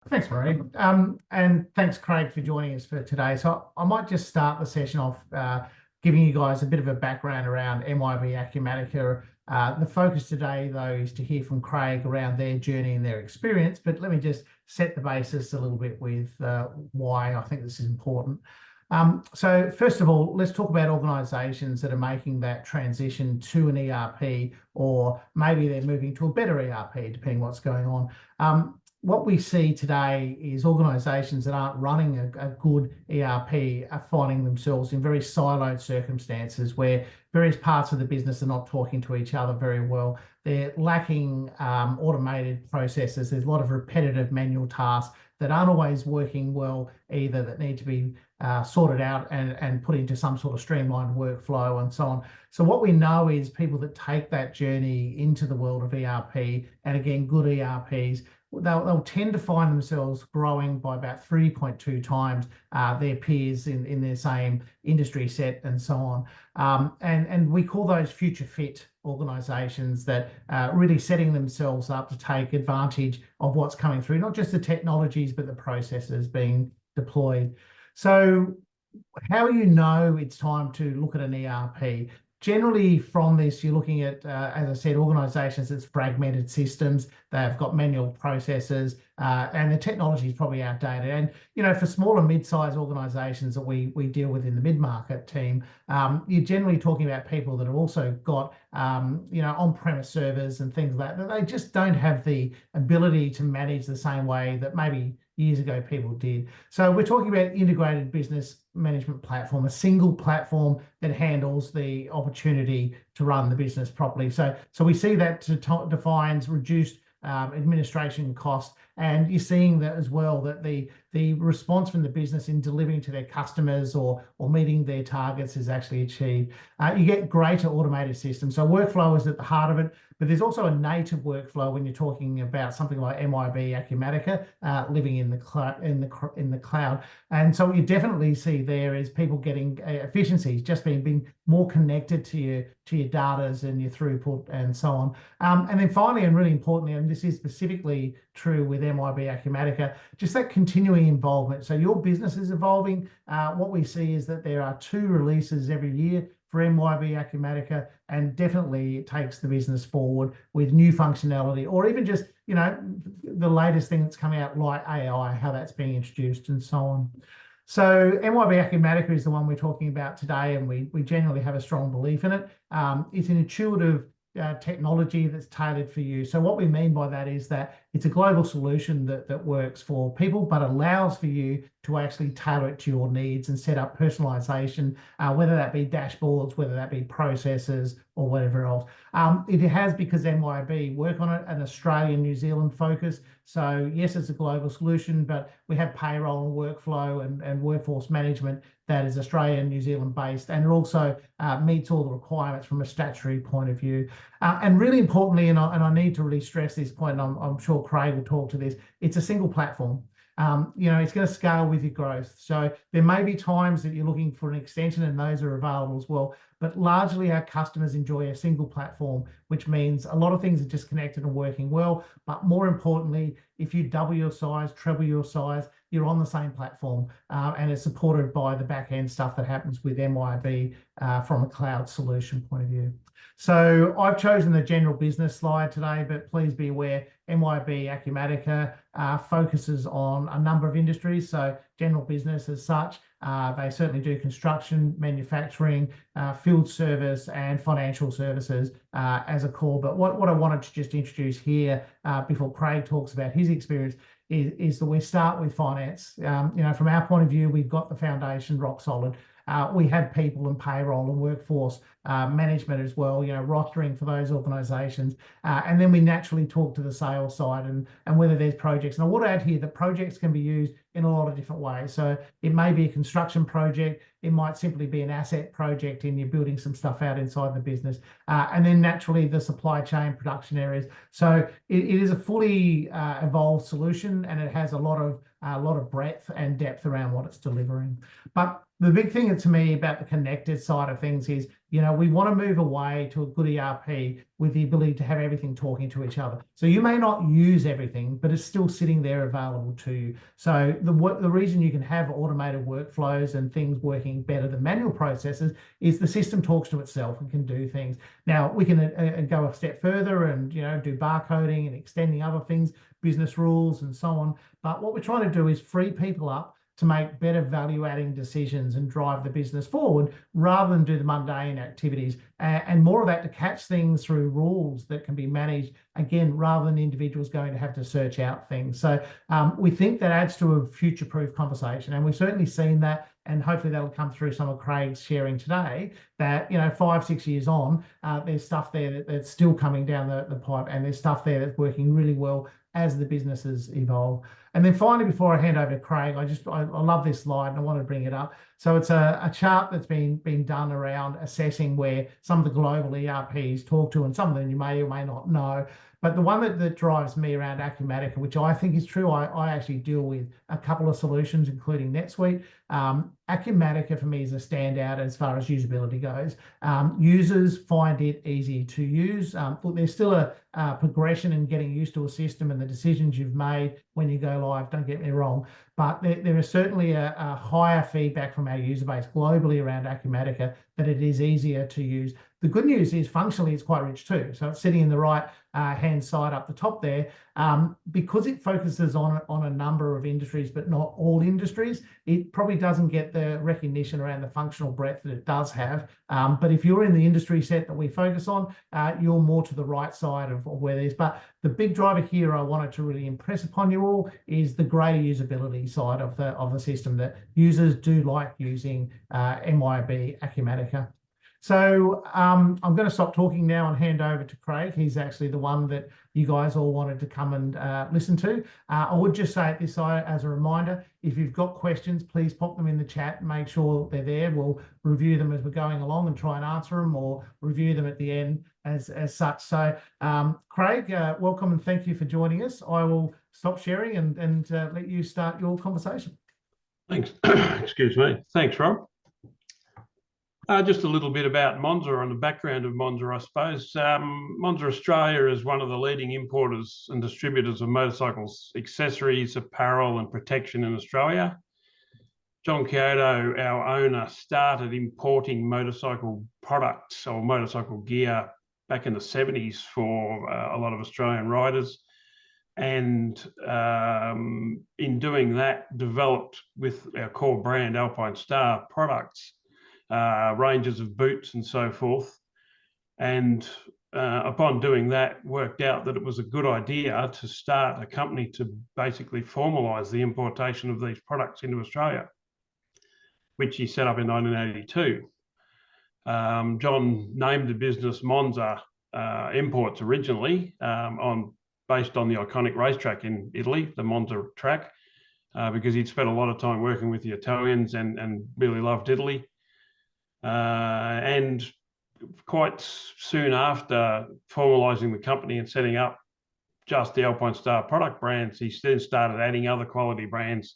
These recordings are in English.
Thanks, Marie. And thanks, Craig, for joining us for today. So I might just start the session off giving you guys a bit of a background around MYOB Acumatica. The focus today, though, is to hear from Craig around their journey and their experience. But let me just set the basis a little bit with why I think this is important. So first of all, let's talk about organisations that are making that transition to an ERP, or maybe they're moving to a better ERP, depending what's going on. What we see today is organisations that aren't running a good ERP are finding themselves in very siloed circumstances where various parts of the business are not talking to each other very well. They're lacking automated processes. There's a lot of repetitive manual tasks that aren't always working well either, that need to be sorted out and put into some sort of streamlined workflow and so on. So what we know is people that take that journey into the world of ERP, and again, good ERPs, they'll tend to find themselves growing by about 3.2 times their peers in their same industry set and so on. And we call those future fit organisations that are really setting themselves up to take advantage of what's coming through, not just the technologies, but the processes being deployed. So how do you know it's time to look at an ERP? Generally, from this, you're looking at, as I said, organisations that's fragmented systems. They've got manual processes, and the technology is probably outdated. And for small and mid-sized organisations that we deal with in the mid-market team, you're generally talking about people that have also got on-premise servers and things like that. They just don't have the ability to manage the same way that maybe years ago people did. So we're talking about integrated business management platform, a single platform that handles the opportunity to run the business properly. So we see that defines reduced administration costs, and you're seeing that as well, that the response from the business in delivering to their customers or meeting their targets is actually achieved. You get greater automated systems. So workflow is at the heart of it, but there's also a native workflow when you're talking about something like MYOB Acumatica living in the cloud. And so what you definitely see there is people getting efficiencies, just being more connected to your data and your throughput and so on. And then finally, and really importantly, and this is specifically true with MYOB Acumatica, just that continuing involvement. So your business is evolving. What we see is that there are 2 releases every year for MYOB Acumatica, and definitely it takes the business forward with new functionality, or even just the latest thing that's coming out, like AI, how that's being introduced and so on. So MYOB Acumatica is the one we're talking about today, and we generally have a strong belief in it. It's an intuitive technology that's tailored for you. So what we mean by that is that it's a global solution that works for people, but allows for you to actually tailor it to your needs and set up personalization, whether that be dashboards, whether that be processes, or whatever else. It has, because MYOB work on it, an Australian, New Zealand focus. So yes, it's a global solution, but we have payroll and workflow and workforce management that is Australian, New Zealand based, and it also meets all the requirements from a statutory point of view. And really importantly, and I need to really stress this point, and I'm sure Craig will talk to this, it's a single platform. It's going to scale with your growth. So there may be times that you're looking for an extension, and those are available as well. But largely our customers enjoy a single platform, which means a lot of things are just connected and working well. But more importantly, if you double your size, treble your size, you're on the same platform, and it's supported by the back end stuff that happens with MYOB from a cloud solution point of view. So I've chosen the general business slide today, but please be aware MYOB Acumatica focuses on a number of industries. So general business as such, they certainly do construction, manufacturing, field service, and financial services as a core. But what I wanted to just introduce here before Craig talks about his experience is that we start with finance. From our point of view, we've got the foundation rock solid. We have people and payroll and workforce management as well, rostering for those organisations. And then we naturally talk to the sales side and whether there's projects. And I would add here that projects can be used in a lot of different ways. So it may be a construction project. It might simply be an asset project and you're building some stuff out inside the business. And then naturally the supply chain production areas. So it is a fully evolved solution, and it has a lot of breadth and depth around what it's delivering. But the big thing to me about the connected side of things is we want to move away to a good ERP with the ability to have everything talking to each other. So you may not use everything, but it's still sitting there available to you. So the reason you can have automated workflows and things working better than manual processes is the system talks to itself and can do things. Now we can go a step further and do barcoding and extending other things, business rules and so on. But what we're trying to do is free people up to make better value-adding decisions and drive the business forward rather than do the mundane activities, and more of that to catch things through rules that can be managed, again, rather than individuals going to have to search out things. So we think that adds to a future-proof conversation, and we've certainly seen that, and hopefully that'll come through some of Craig's sharing today, that 5-6 years on, there's stuff there that's still coming down the pipe, and there's stuff there that's working really well as the businesses evolve. And then finally, before I hand over to Craig, I love this slide and I want to bring it up. So it's a chart that's been done around assessing where some of the global ERPs talk to, and some of them you may or may not know. But the one that drives me around Acumatica, which I think is true, I actually deal with a couple of solutions, including NetSuite. Acumatica for me is a standout as far as usability goes. Users find it easy to use. Look, there's still a progression in getting used to a system and the decisions you've made when you go live, don't get me wrong, but there is certainly a higher feedback from our user base globally around Acumatica that it is easier to use. The good news is functionally it's quite rich too. So it's sitting in the right hand side up the top there. Because it focuses on a number of industries, but not all industries, it probably doesn't get the recognition around the functional breadth that it does have. But if you're in the industry set that we focus on, you're more to the right side of where it is. But the big driver here I wanted to really impress upon you all is the greater usability side of the system, that users do like using MYOB Acumatica. So I'm going to stop talking now and hand over to Craig. He's actually the one that you guys all wanted to come and listen to. I would just say at this side, as a reminder, if you've got questions, please pop them in the chat and make sure they're there. We'll review them as we're going along and try and answer them, or review them at the end as such. So Craig, welcome and thank you for joining us. I will stop sharing and let you start your conversation. Thanks. Excuse me. Thanks, Rob. Just a little bit about Monza and the background of Monza, I suppose. Monza Australia is one of the leading importers and distributors of motorcycles, accessories, apparel and protection in Australia. John Kyoto, our owner, started importing motorcycle products or motorcycle gear back in the 70s for a lot of Australian riders. And in doing that, developed with our core brand, Alpine Star products, ranges of boots and so forth. And upon doing that, worked out that it was a good idea to start a company to basically formalise the importation of these products into Australia, which he set up in 1982. John named the business Monza Imports originally, based on the iconic racetrack in Italy, the Monza track, because he'd spent a lot of time working with the Italians and really loved Italy. And quite soon after formalising the company and setting up just the Alpine Star product brands, he then started adding other quality brands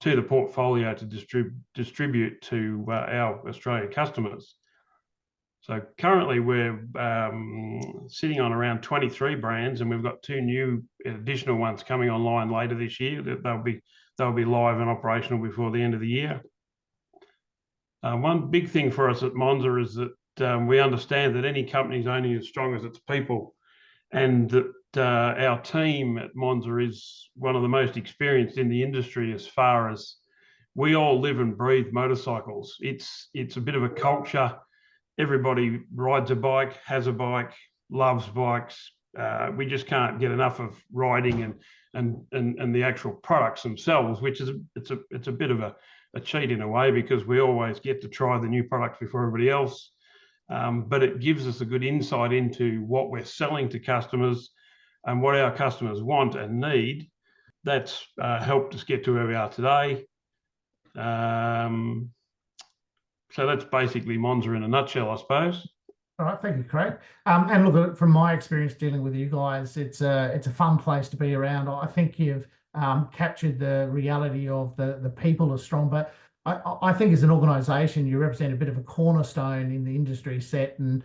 to the portfolio to distribute to our Australian customers. So currently we're sitting on around 23 brands, and we've got 2 new additional ones coming online later this year. They'll be live and operational before the end of the year. One big thing for us at Monza is that we understand that any company is only as strong as its people, and that our team at Monza is one of the most experienced in the industry, as far as we all live and breathe motorcycles. It's a bit of a culture. Everybody rides a bike, has a bike, loves bikes. We just can't get enough of riding and the actual products themselves, which is it's a bit of a cheat in a way, because we always get to try the new products before everybody else. But it gives us a good insight into what we're selling to customers and what our customers want and need. That's helped us get to where we are today. So that's basically Monza in a nutshell, I suppose. All right, thank you, Craig. And look, from my experience dealing with you guys, it's a fun place to be around. I think you've captured the reality of the people are strong, but I think as an organisation, you represent a bit of a cornerstone in the industry set, and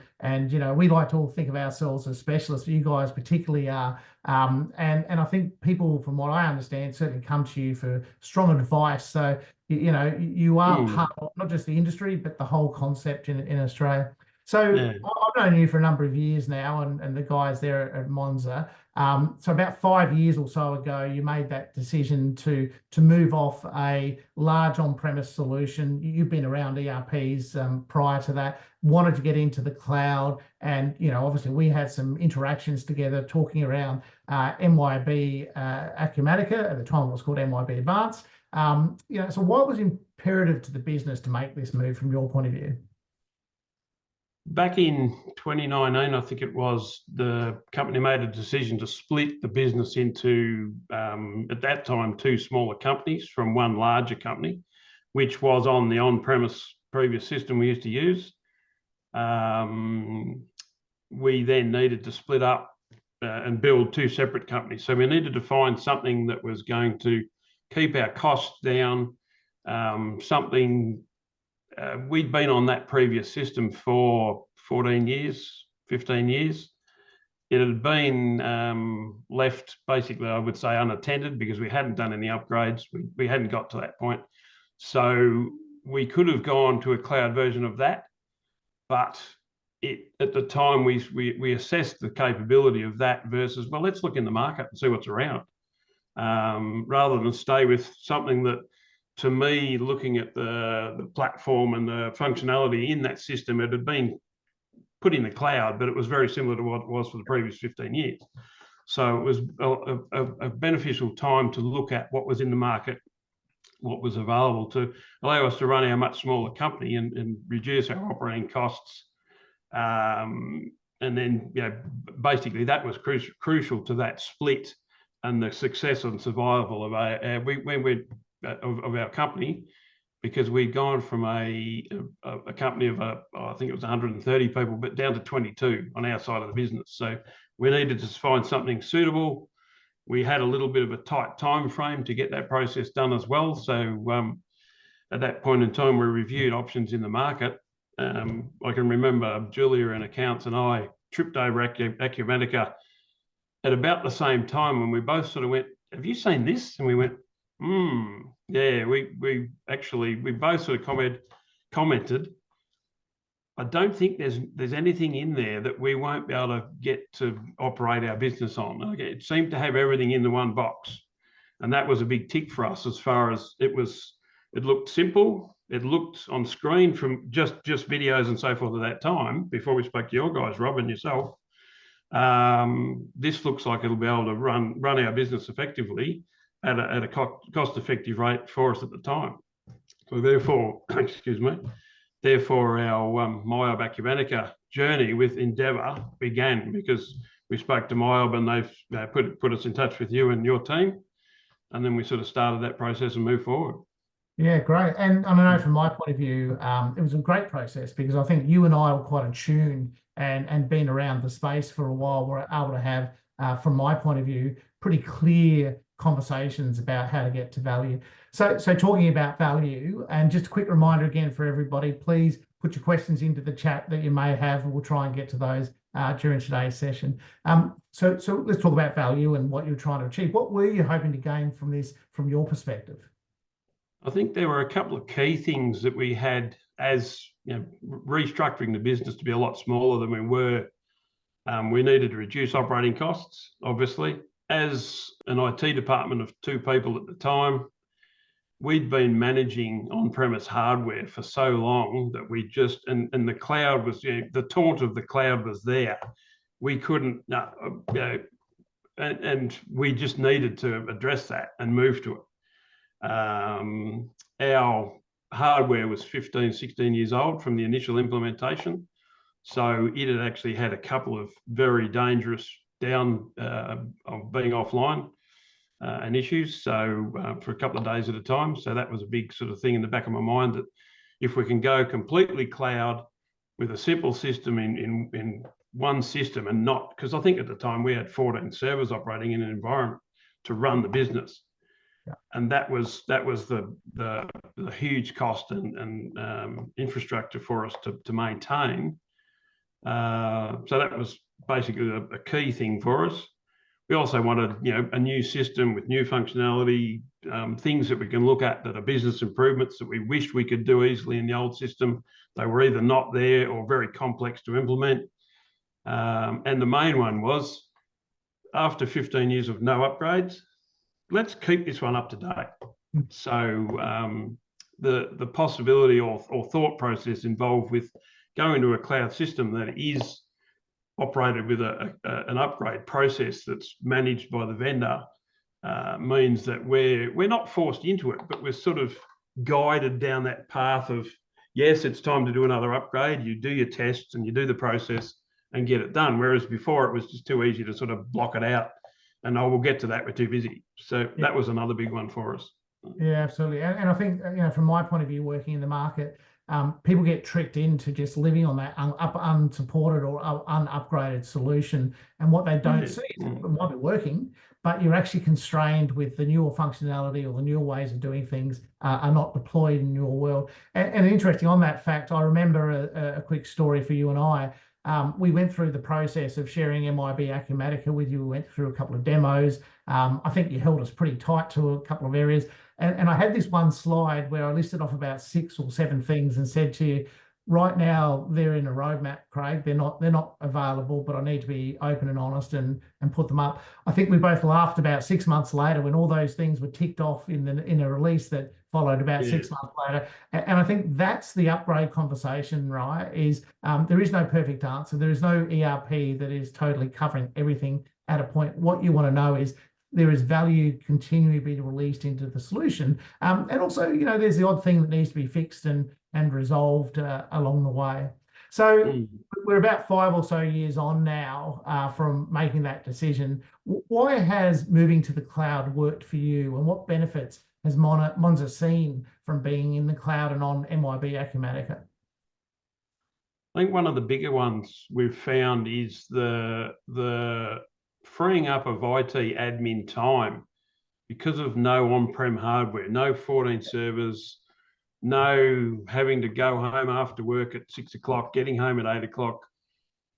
we like to all think of ourselves as specialists. You guys particularly are, and I think people, from what I understand, certainly come to you for strong advice. So you are part of not just the industry but the whole concept in Australia. So Yeah. I've known you for a number of years now, and the guys there at Monza. So about 5 years or so ago, you made that decision to move off a large on-premise solution. You've been around ERPs prior to that, wanted to get into the cloud, and obviously we had some interactions together talking around MYOB Acumatica. At the time, it was called MYOB Advanced. So what was imperative to the business to make this move from your point of view? Back in 2019, I think it was, the company made a decision to split the business into, at that time, two smaller companies from one larger company, which was on the on-premise previous system we used to use. We then needed to split up and build two separate companies. So we needed to find something that was going to keep our costs down, something. We'd been on that previous system for 14 years, 15 years. It had been left, basically, I would say, unattended because we hadn't done any upgrades. We hadn't got to that point. So we could have gone to a cloud version of that, but at the time we assessed the capability of that versus, well, let's look in the market and see what's around, rather than stay with something that, to me, looking at the platform and the functionality in that system, it had been put in the cloud, but it was very similar to what it was for the previous 15 years. So it was a beneficial time to look at what was in the market, what was available, to allow us to run our much smaller company and reduce our operating costs. And then, basically that was crucial to that split and the success and survival of our company, because we'd gone from a company of I think it was 130 people, but down to 22 on our side of the business. So we needed to find something suitable. We had a little bit of a tight time frame to get that process done as well. So at that point in time, we reviewed options in the market. I can remember Julia in accounts and I tripped over Acumatica at about the same time, when we both sort of went, "Have you seen this?" And we went, yeah, we both sort of commented, "I don't think there's anything in there that we won't be able to get to operate our business on." Okay, it seemed to have everything in the one box, and that was a big tick for us. As far as it looked simple. It looked on screen from just videos and so forth at that time, before we spoke to your guys, Rob and yourself. This looks like it'll be able to run our business effectively at a cost-effective rate for us at the time. So therefore, excuse me, therefore our MYOB Acumatica journey with Ndevr began, because we spoke to MYOB and they've put us in touch with you and your team, and then we sort of started that process and moved forward. Yeah, great. And I know from my point of view, it was a great process, because I think you and I were quite attuned and been around the space for a while. We're able to have, from my point of view, pretty clear conversations about how to get to value. So talking about value, and just a quick reminder again for everybody, please put your questions into the chat that you may have, and we'll try and get to those during today's session. So let's talk about value and what you're trying to achieve. What were you hoping to gain from this, from your perspective? I think there were a couple of key things that we had as restructuring the business to be a lot smaller than we were. We needed to reduce operating costs, obviously. As an IT department of 2 people at the time, we'd been managing on-premise hardware for so long that we just, and the cloud was, the taunt of the cloud was there. We couldn't, and we just needed to address that and move to it. Our hardware was 15, 16 years old from the initial implementation. So it had actually had a couple of very dangerous of being offline and issues. So for a couple of days at a time. So that was a big sort of thing in the back of my mind, that if we can go completely cloud with a simple system in one system, and not, because I think at the time we had 14 servers operating in an environment to run the business. And that was the huge cost and infrastructure for us to maintain. So that was basically a key thing for us. We also wanted, a new system with new functionality, things that we can look at that are business improvements that we wished we could do easily in the old system. They were either not there or very complex to implement. And the main one was, after 15 years of no upgrades, let's keep this one up to date. So the possibility or thought process involved with going to a cloud system that is operated with an upgrade process that's managed by the vendor means that we're not forced into it, but we're sort of guided down that path of, yes, it's time to do another upgrade. You do your tests and you do the process and get it done. Whereas before it was just too easy to sort of block it out and we'll get to that, we're too busy. So that was another big one for us. Yeah, absolutely. And I think, from my point of view, working in the market, people get tricked into just living on that unsupported or unupgraded solution. And what they don't see is it might be working, but you're actually constrained with the newer functionality or the newer ways of doing things are not deployed in your world. And interesting on that fact, I remember a quick story for you and I. We went through the process of sharing MYOB Acumatica with you. We went through a couple of demos. I think you held us pretty tight to a couple of areas. And I had this one slide where I listed off about 6 or 7 things and said to you, right now they're in a roadmap, Craig. They're not available, but I need to be open and honest and put them up. I think we both laughed about 6 months later when all those things were ticked off in a release that followed about 6 months later. And I think that's the upgrade conversation, right? Is there is no perfect answer. There is no ERP that is totally covering everything at a point. What you want to know is there is value continuing to be released into the solution. And also, there's the odd thing that needs to be fixed and resolved along the way. So we're about 5 or so years on now from making that decision. Why has moving to the cloud worked for you, and what benefits has Monza seen from being in the cloud and on MYOB Acumatica? I think one of the bigger ones we've found is the freeing up of IT admin time because of no on-prem hardware, no 14 servers, no having to go home after work at 6 o'clock, getting home at 8 o'clock,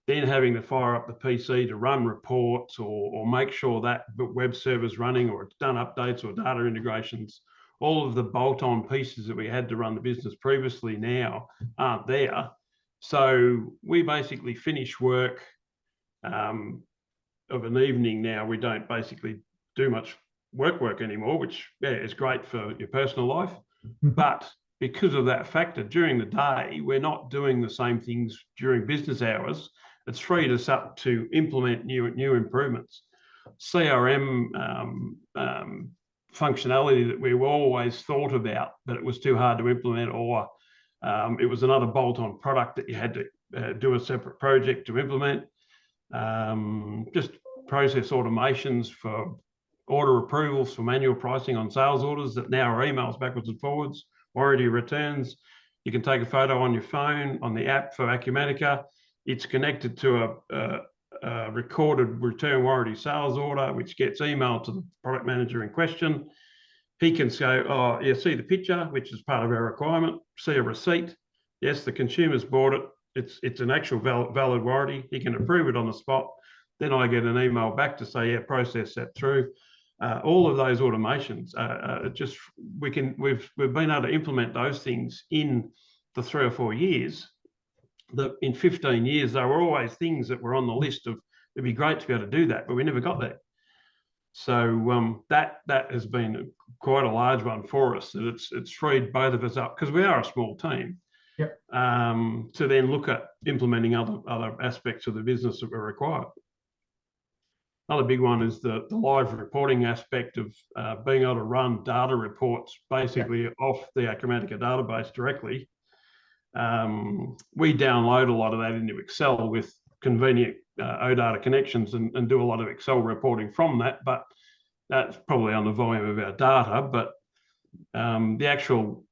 then having to fire up the PC to run reports or make sure that web server's running or it's done updates or data integrations. All of the bolt-on pieces that we had to run the business previously now aren't there. So we basically finish work of an evening now. We don't basically do much work anymore, which is great for your personal life. But because of that factor, during the day, we're not doing the same things during business hours. It's freed us up to implement new improvements. CRM functionality that we always thought about, but it was too hard to implement, or it was another bolt-on product that you had to do a separate project to implement. Just process automations for order approvals for manual pricing on sales orders that now are emails backwards and forwards, warranty returns. You can take a photo on your phone on the app for Acumatica. It's connected to a recorded return warranty sales order, which gets emailed to the product manager in question. He can say, oh, you see the picture, which is part of our requirement, see a receipt. Yes, the consumer's bought it. It's an actual valid warranty. He can approve it on the spot. Then I get an email back to say, yeah, process that through. All of those automations, we've been able to implement those things in the 3 or 4 years. That in 15 years, they were always things that were on the list of, it'd be great to be able to do that, but we never got there. So that has been quite a large one for us, that it's freed both of us up, because we are a small team. Yep. To then look at implementing other aspects of the business that were required. Another big one is the live reporting aspect of being able to run data reports basically off the Acumatica database directly. We download a lot of that into Excel with convenient OData connections and do a lot of Excel reporting from that, but that's probably on the volume of our data. But the actual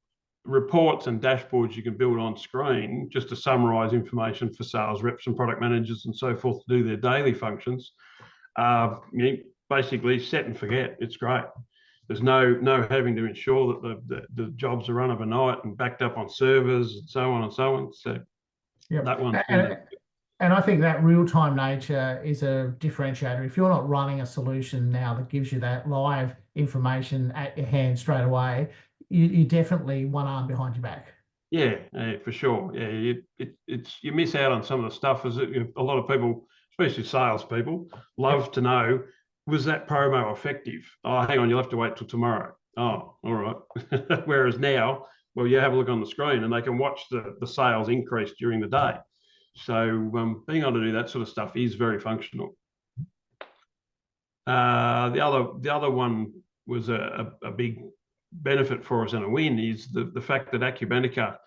reports and dashboards you can build on screen just to summarize information for sales reps and product managers and so forth to do their daily functions, basically set and forget. It's great. there's no having to ensure that the jobs are run overnight and backed up on servers and so on and so on. So that one's been and I think that real-time nature is a differentiator. If you're not running a solution now that gives you that live information at your hand straight away, you definitely one arm behind your back. Yeah, for sure. Yeah, you miss out on some of the stuff. As a lot of people, especially salespeople, love to know, was that promo effective? Oh, hang on, you'll have to wait till tomorrow. Oh, all right. Whereas now, well, you have a look on the screen and they can watch the sales increase during the day. So being able to do that sort of stuff is very functional. The other one was a big benefit for us and a win is the fact that Acumatica,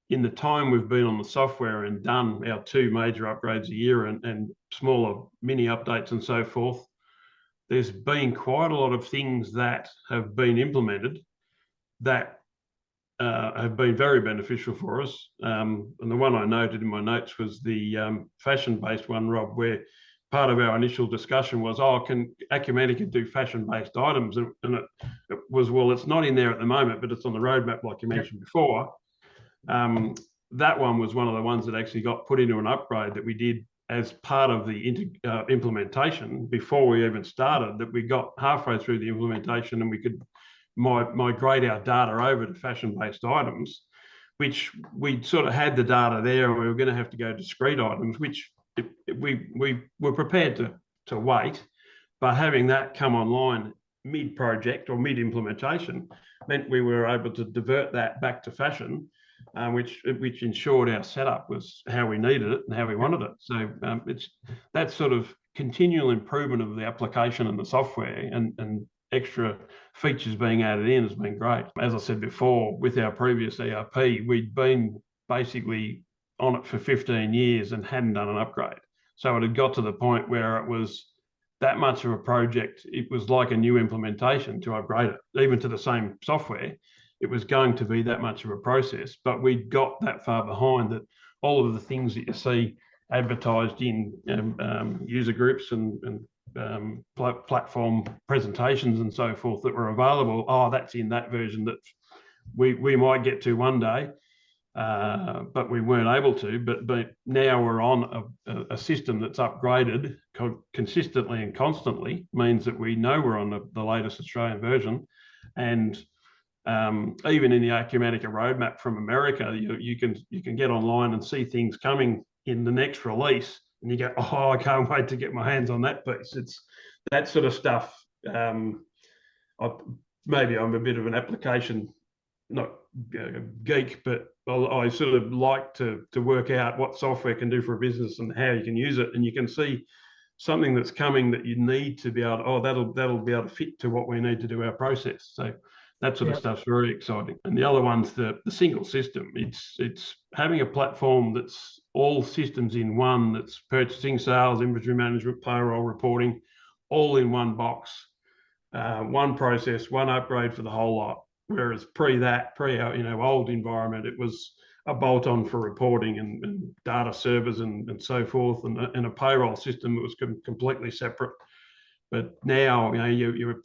in the time we've been on the software and done our 2 major upgrades a year and smaller mini updates and so forth, there's been quite a lot of things that have been implemented that have been very beneficial for us. And the one I noted in my notes was the fashion-based one, Rob, where part of our initial discussion was, oh, can Acumatica do fashion-based items? And it was, well, it's not in there at the moment, but it's on the roadmap, like you mentioned before. That one was one of the ones that actually got put into an upgrade that we did as part of the implementation before we even started, that we got halfway through the implementation and we could migrate our data over to fashion-based items, which we sort of had the data there and we were going to have to go discrete items, which we were prepared to wait, but having that come online mid-project or mid-implementation meant we were able to divert that back to fashion, which ensured our setup was how we needed it and how we wanted it. So it's that sort of continual improvement of the application and the software and extra features being added in has been great. As I said before, with our previous ERP, we'd been basically on it for 15 years and hadn't done an upgrade. So it had got to the point where it was that much of a project, it was like a new implementation to upgrade it, even to the same software. It was going to be that much of a process, but we got that far behind that all of the things that you see advertised in user groups and platform presentations and so forth that were available, oh, that's in that version that we might get to one day, but we weren't able to. But now we're on a system that's upgraded consistently and constantly, means that we know we're on the latest Australian version. And even in the Acumatica roadmap from America, you can get online and see things coming in the next release, and you go, oh, I can't wait to get my hands on that piece. It's that sort of stuff. Maybe I'm a bit of an application, not geek, but I sort of like to work out what software can do for a business and how you can use it. And you can see something that's coming that you need to be able to, oh, that'll be able to fit to what we need to do our process. So that sort of stuff's very exciting. And the other one's the single system. It's having a platform that's all systems in one, that's purchasing, sales, inventory management, payroll, reporting, all in one box, one process, one upgrade for the whole lot. Whereas pre our old environment, it was a bolt-on for reporting and data servers and so forth, and a payroll system that was completely separate. But now, you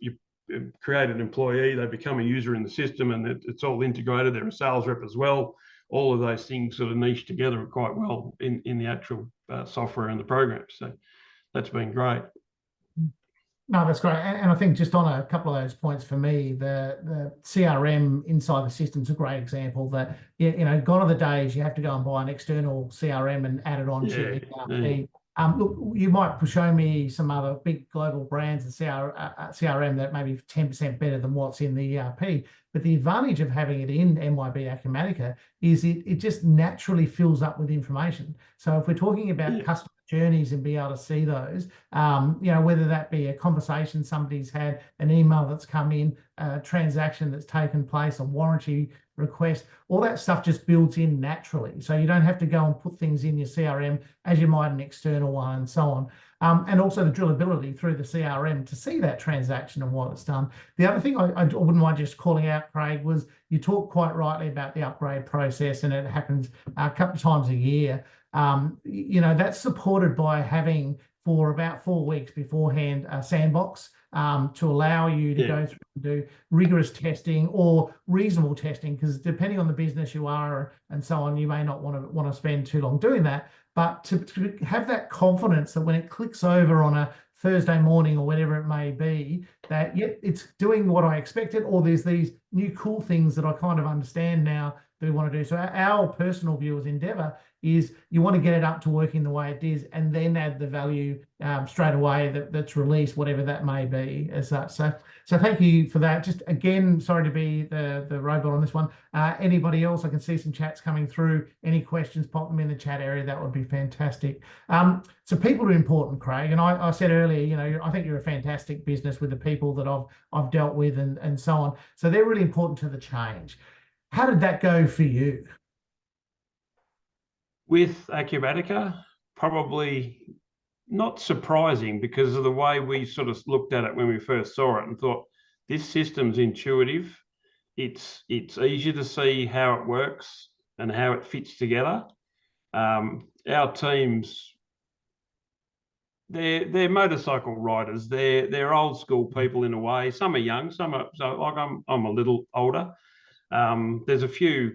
create an employee, they become a user in the system, and it's all integrated. They're a sales rep as well. All of those things sort of niche together quite well in the actual software and the program. So that's been great. No, that's great. And I think just on a couple of those points for me, the CRM inside the system is a great example that, gone are the days you have to go and buy an external CRM and add it on to your ERP. Look, you might show me some other big global brands and CRM that may be 10% better than what's in the ERP. But the advantage of having it in MYOB Acumatica is it just naturally fills up with information. So if we're talking about customer journeys and be able to see those, whether that be a conversation somebody's had, an email that's come in, a transaction that's taken place, a warranty request, all that stuff just builds in naturally. So you don't have to go and put things in your CRM as you might an external one and so on. And also the drillability through the CRM to see that transaction and what it's done. The other thing I wouldn't mind just calling out, Craig, was you talked quite rightly about the upgrade process, and it happens a couple of times a year. That's supported by having for about 4 weeks beforehand a sandbox to allow you to go through and do rigorous testing or reasonable testing, because depending on the business you are and so on, you may not want to spend too long doing that. But to have that confidence that when it clicks over on a Thursday morning or whenever it may be, that yep, it's doing what I expected, or there's these new cool things that I kind of understand now that we want to do. So our personal view as Ndevr is you want to get it up to working the way it is, and then add the value straight away that's released, whatever that may be as such. So thank you for that. Just again, sorry to be the robot on this one. Anybody else? I can see some chats coming through. Any questions, pop them in the chat area. That would be fantastic. So people are important, Craig. And I said earlier, you know, I think you're a fantastic business with the people that I've dealt with and so on. So they're really important to the change. How did that go for you? With Acumatica, probably not surprising because of the way we sort of looked at it when we first saw it and thought, this system's intuitive. It's easy to see how it works and how it fits together. Our teams, they're motorcycle riders. They're old school people in a way. Some are young, some are, so like I'm a little older. There's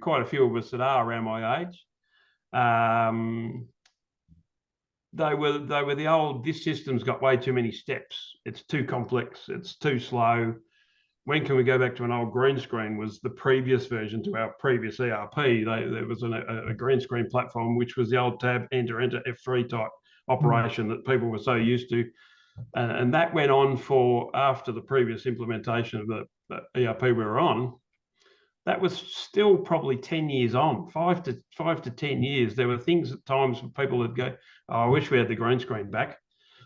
quite a few of us that are around my age. They were the old, this system's got way too many steps. It's too complex. It's too slow. When can we go back to an old green screen? Was the previous version to our previous ERP. There was a green screen platform, which was the old tab, enter, F3 type operation that people were so used to. And that went on for after the previous implementation of the ERP we were on. That was still probably 10 years on, 5 to 10 years. There were things at times where people would go, oh, I wish we had the green screen back.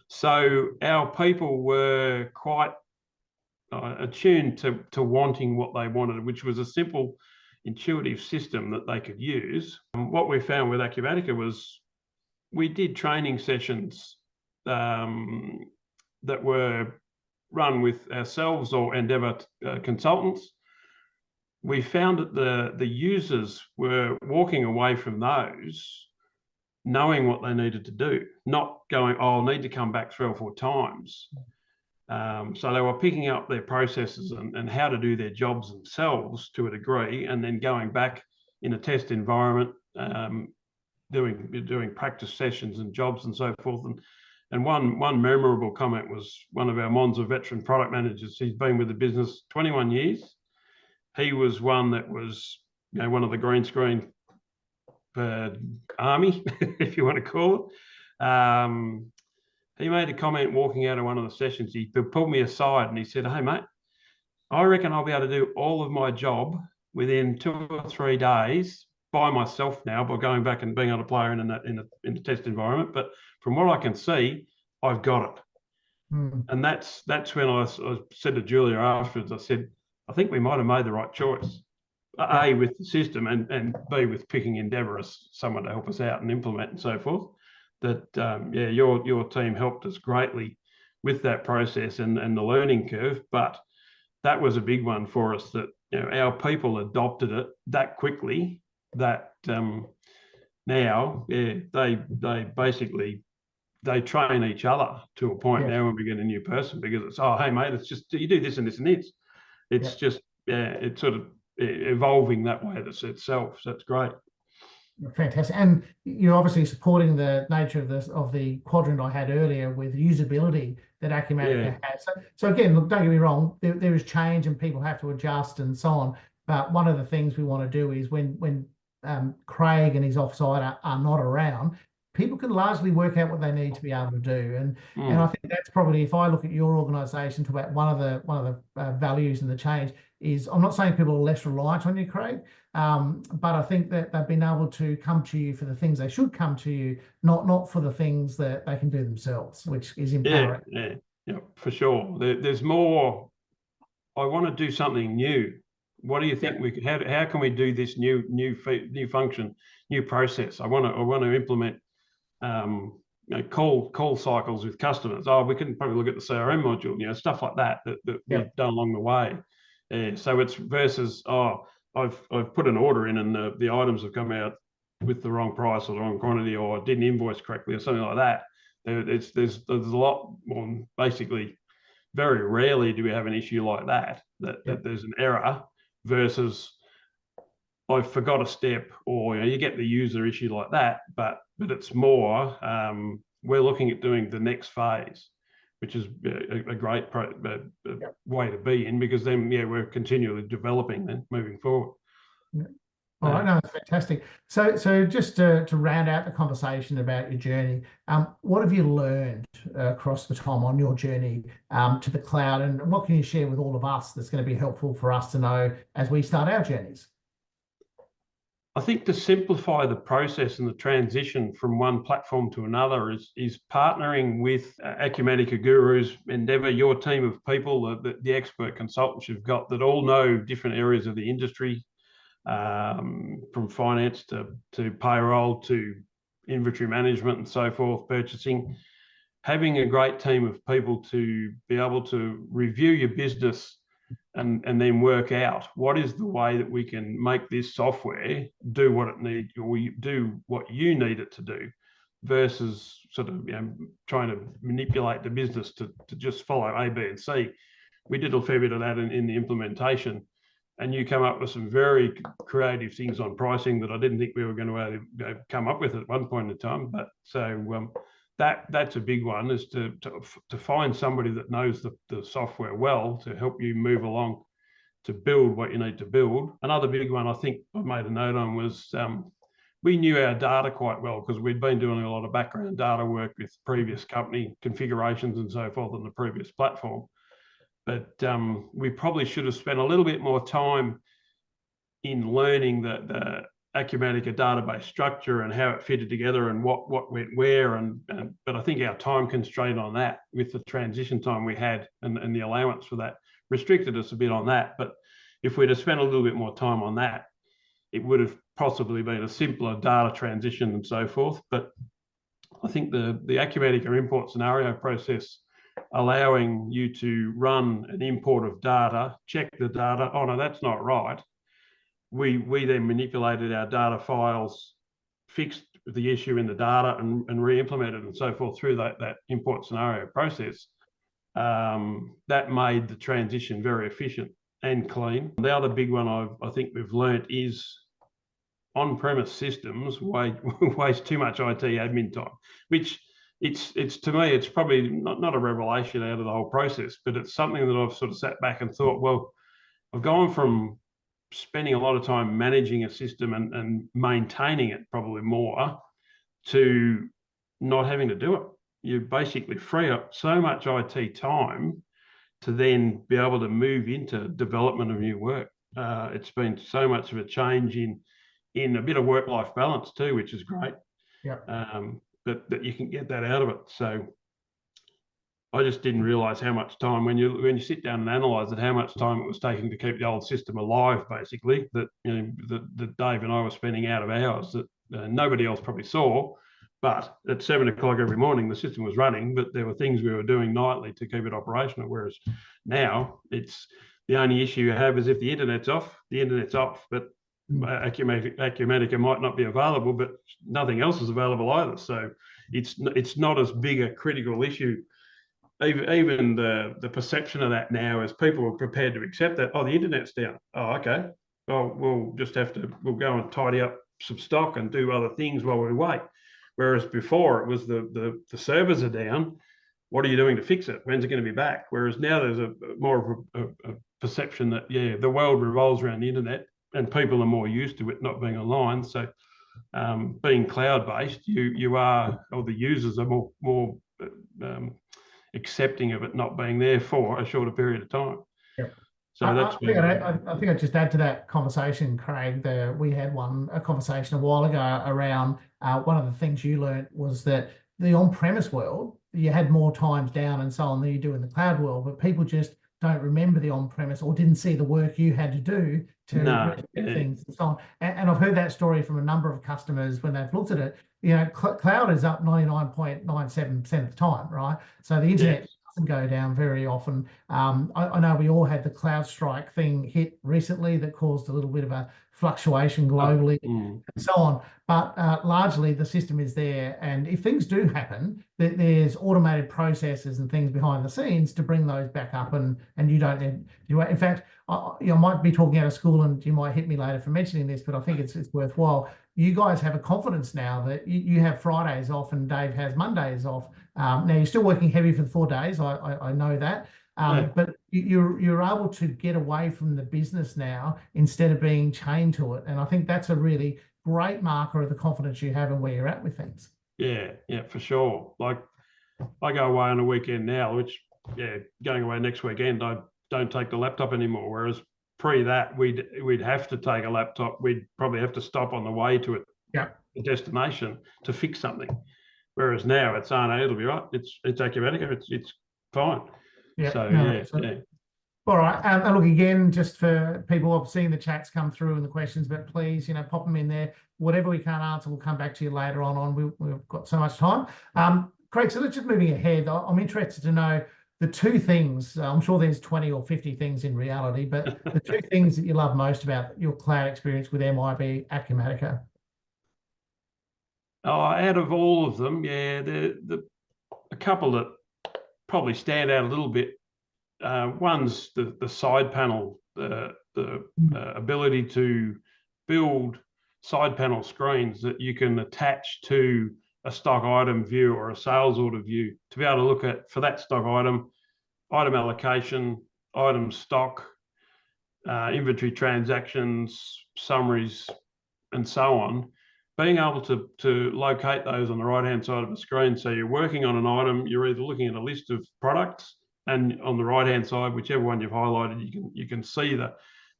So our people were quite attuned to wanting what they wanted, which was a simple, intuitive system that they could use. What we found with Acumatica was we did training sessions that were run with ourselves or Ndevr consultants. We found that the users were walking away from those knowing what they needed to do, not going, oh, I'll need to come back 3 or 4 times. So they were picking up their processes and how to do their jobs themselves to a degree, and then going back in a test environment, doing practice sessions and jobs and so forth. And one memorable comment was one of our Monza veteran product managers. He's been with the business 21 years. He was one that was, you know, one of the green screen army, if you want to call it. He made a comment walking out of one of the sessions. He pulled me aside and he said, hey, mate, I reckon I'll be able to do all of my job within 2 or 3 days by myself now, by going back and being able to play in the test environment. But from what I can see, I've got it. And that's when I said to Julia afterwards, I said, I think we might have made the right choice. A, with the system, and B, with picking Ndevr as someone to help us out and implement and so forth. That yeah, your team helped us greatly with that process and the learning curve. But that was a big one for us, that, you know, our people adopted it that quickly that now, yeah, they basically train each other to a point now when we get a new person, because it's, oh, hey mate, it's just you do this and this and this. It's just it's sort of evolving that way itself. So it's great. Fantastic. And you're obviously supporting the nature of the quadrant I had earlier with usability that Acumatica has. So again, look, don't get me wrong, there is change and people have to adjust and so on. But one of the things we want to do is when Craig and his offside are not around, people can largely work out what they need to be able to do. And I think that's probably, if I look at your organisation, to about one of the values and the change is, I'm not saying people are less reliant on you, Craig, but I think that they've been able to come to you for the things they should come to you, not for the things that they can do themselves, which is empowering. Yeah, for sure. There's more. I want to do something new. What do you think we could? How can we do this new function, new process? I want to implement you know, call cycles with customers. Oh, we can probably look at the CRM module, you know, stuff like that we've done along the way. So it's versus, oh, I've put an order in and the items have come out with the wrong price or the wrong quantity, or didn't invoice correctly or something like that. There's a lot more. Basically, very rarely do we have an issue like that there's an error versus I forgot a step, or you get the user issue like that. But it's more we're looking at doing the next phase, which is a great way to be in, because then we're continually developing and moving forward. All right, no, that's fantastic. So just to round out the conversation about your journey, what have you learned across the time on your journey to the cloud, and what can you share with all of us that's going to be helpful for us to know as we start our journeys? I think to simplify the process and the transition from one platform to another is partnering with Acumatica gurus, Ndevr, your team of people, the expert consultants you've got that all know different areas of the industry, from finance to payroll to inventory management and so forth, purchasing. Having a great team of people to be able to review your business and then work out what is the way that we can make this software do what it needs, or do what you need it to do, versus sort of trying to manipulate the business to just follow A, B, and C. We did a fair bit of that in the implementation, and you come up with some very creative things on pricing that I didn't think we were going to come up with at one point in time. But so that's a big one, is to find somebody that knows the software well to help you move along to build what you need to build. Another big one I think I made a note on was we knew our data quite well, because we'd been doing a lot of background data work with previous company configurations and so forth on the previous platform. But we probably should have spent a little bit more time in learning the Acumatica database structure and how it fitted together and what went where. But I think our time constraint on that, with the transition time we had and the allowance for that, restricted us a bit on that. But if we'd have spent a little bit more time on that, it would have possibly been a simpler data transition and so forth. But I think the Acumatica import scenario process, allowing you to run an import of data, check the data, oh no, that's not right. We then manipulated our data files, fixed the issue in the data, and re-implemented and so forth through that import scenario process. That made the transition very efficient and clean. The other big one I think we've learnt is on-premise systems waste too much IT admin time, which it's to me, it's probably not a revelation out of the whole process, but it's something that I've sort of sat back and thought, well, I've gone from spending a lot of time managing a system and maintaining it probably more, to not having to do it. You basically free up so much IT time to then be able to move into development of new work. It's been so much of a change in a bit of work-life balance too, which is great. Yeah. That you can get that out of it. So I just didn't realise how much time, when you sit down and analyse it, how much time it was taking to keep the old system alive, basically, that that Dave and I were spending out of hours that nobody else probably saw. But at 7 o'clock every morning, the system was running, but there were things we were doing nightly to keep it operational. Whereas now, it's the only issue you have is if the internet's off, but Acumatica might not be available, but nothing else is available either. So it's not as big a critical issue. Even the perception of that now is people are prepared to accept that, oh, the internet's down. Oh, okay. Well, we'll go and tidy up some stock and do other things while we wait. Whereas before it was the servers are down. What are you doing to fix it? When's it going to be back? Whereas now there's a more of a perception that, the world revolves around the internet and people are more used to it not being online. So being cloud-based, you are, or the users are more accepting of it not being there for a shorter period of time. Yep. So that's I think I'd just add to that conversation, Craig. We had a conversation a while ago around one of the things you learned was that the on-premise world, you had more times down and so on than you do in the cloud world, but people just don't remember the on-premise or didn't see the work you had to do to things and so on. And I've heard that story from a number of customers when they've looked at it. Cloud is up 99.97% of the time, right? So the internet doesn't go down very often. I know we all had the CloudStrike thing hit recently that caused a little bit of a fluctuation globally Mm. and so on. But largely the system is there. And if things do happen, there's automated processes and things behind the scenes to bring those back up. And you don't need, in fact, I might be talking out of school and you might hit me later for mentioning this, but I think it's worthwhile. You guys have a confidence now that you have Fridays off and Dave has Mondays off. Now you're still working heavy for the 4 days. I know that. But you're able to get away from the business now instead of being chained to it. And I think that's a really great marker of the confidence you have and where you're at with things. Yeah, for sure. Like I go away on a weekend now, which, going away next weekend, I don't take the laptop anymore. Whereas pre that, we'd have to take a laptop. We'd probably have to stop on the way to the destination to fix something. Whereas now it's, oh no, it'll be right. It's Acumatica. It's fine. Yeah. So yeah. All right. And look, again, just for people, I've seen the chats come through and the questions, but please, pop them in there. Whatever we can't answer, we'll come back to you later on. We've got so much time. Craig, so let's just moving ahead. I'm interested to know the 2 things. I'm sure there's 20 or 50 things in reality, but the 2 things that you love most about your cloud experience with MYOB Acumatica. Oh, out of all of them, a couple that probably stand out a little bit. One's the side panel, the ability to build side panel screens that you can attach to a stock item view or a sales order view to be able to look at, for that stock item allocation, item stock, inventory transactions, summaries, and so on. Being able to locate those on the right-hand side of the screen. So you're working on an item, you're either looking at a list of products, and on the right-hand side, whichever one you've highlighted, you can see the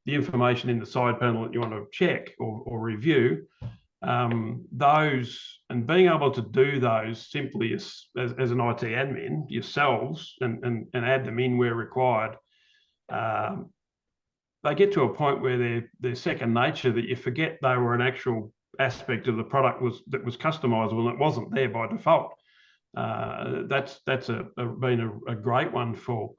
information in the side panel that you want to check or review. Those, and being able to do those simply as an IT admin yourselves and add them in where required, they get to a point where they're second nature, that you forget they were an actual aspect of the product that was customizable and it wasn't there by default. That's been a great one for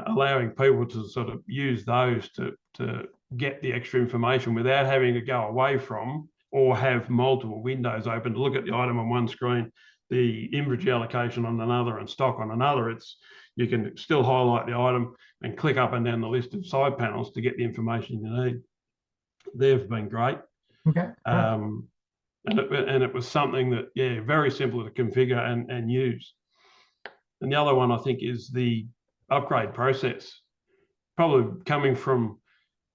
allowing people to sort of use those to get the extra information without having to go away from or have multiple windows open to look at the item on one screen, the inventory allocation on another, and stock on another. You can still highlight the item and click up and down the list of side panels to get the information you need. They've been great. Okay. And it was something that, very simple to configure and use. And the other one, I think, is the upgrade process. Probably coming from,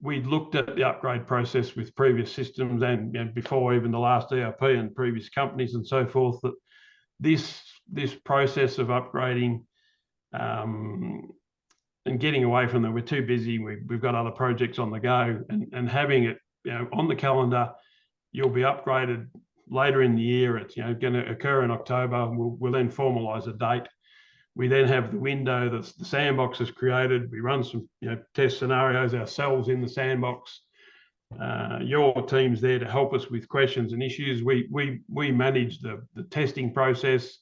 we'd looked at the upgrade process with previous systems and before even the last ERP and previous companies and so forth, that this process of upgrading and getting away from them, we're too busy, we've got other projects on the go, and having it on the calendar. You'll be upgraded later in the year. It's going to occur in October. We'll then formalise a date. We then have the window that the sandbox is created. We run some test scenarios ourselves in the sandbox. Your team's there to help us with questions and issues. We manage the testing process.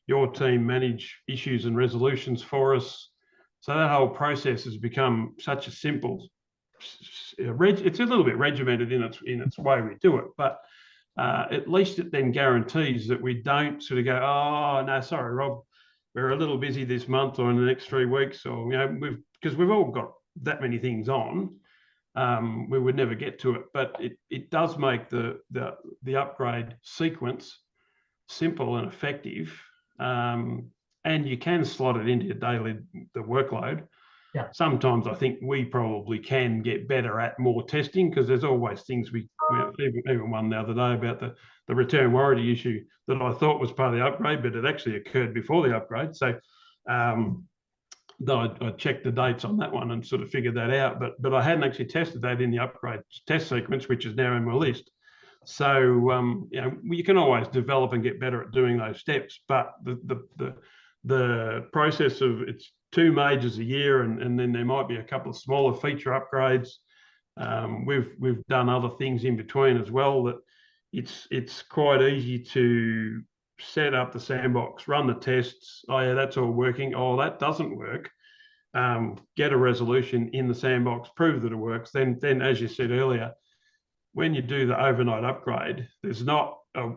Your team manage issues and resolutions for us. So that whole process has become such a simple. It's a little bit regimented in its way we do it, but at least it then guarantees that we don't sort of go, oh no, sorry Rob, we're a little busy this month or in the next 3 weeks, or because we've all got that many things on, we would never get to it. But it does make the upgrade sequence simple and effective, and you can slot it into your the workload. Yeah. Sometimes I think we probably can get better at more testing, because there's always things even one the other day about the return warranty issue that I thought was part of the upgrade, but it actually occurred before the upgrade. So though I checked the dates on that one and sort of figured that out, but I hadn't actually tested that in the upgrade test sequence, which is now in my list. So you can always develop and get better at doing those steps, but the process of it's 2 majors a year, and then there might be a couple of smaller feature upgrades. We've done other things in between as well, that it's quite easy to set up the sandbox, run the tests. Oh yeah, that's all working. Oh, that doesn't work. Get a resolution in the sandbox, prove that it works. Then as you said earlier, when you do the overnight upgrade, there's not a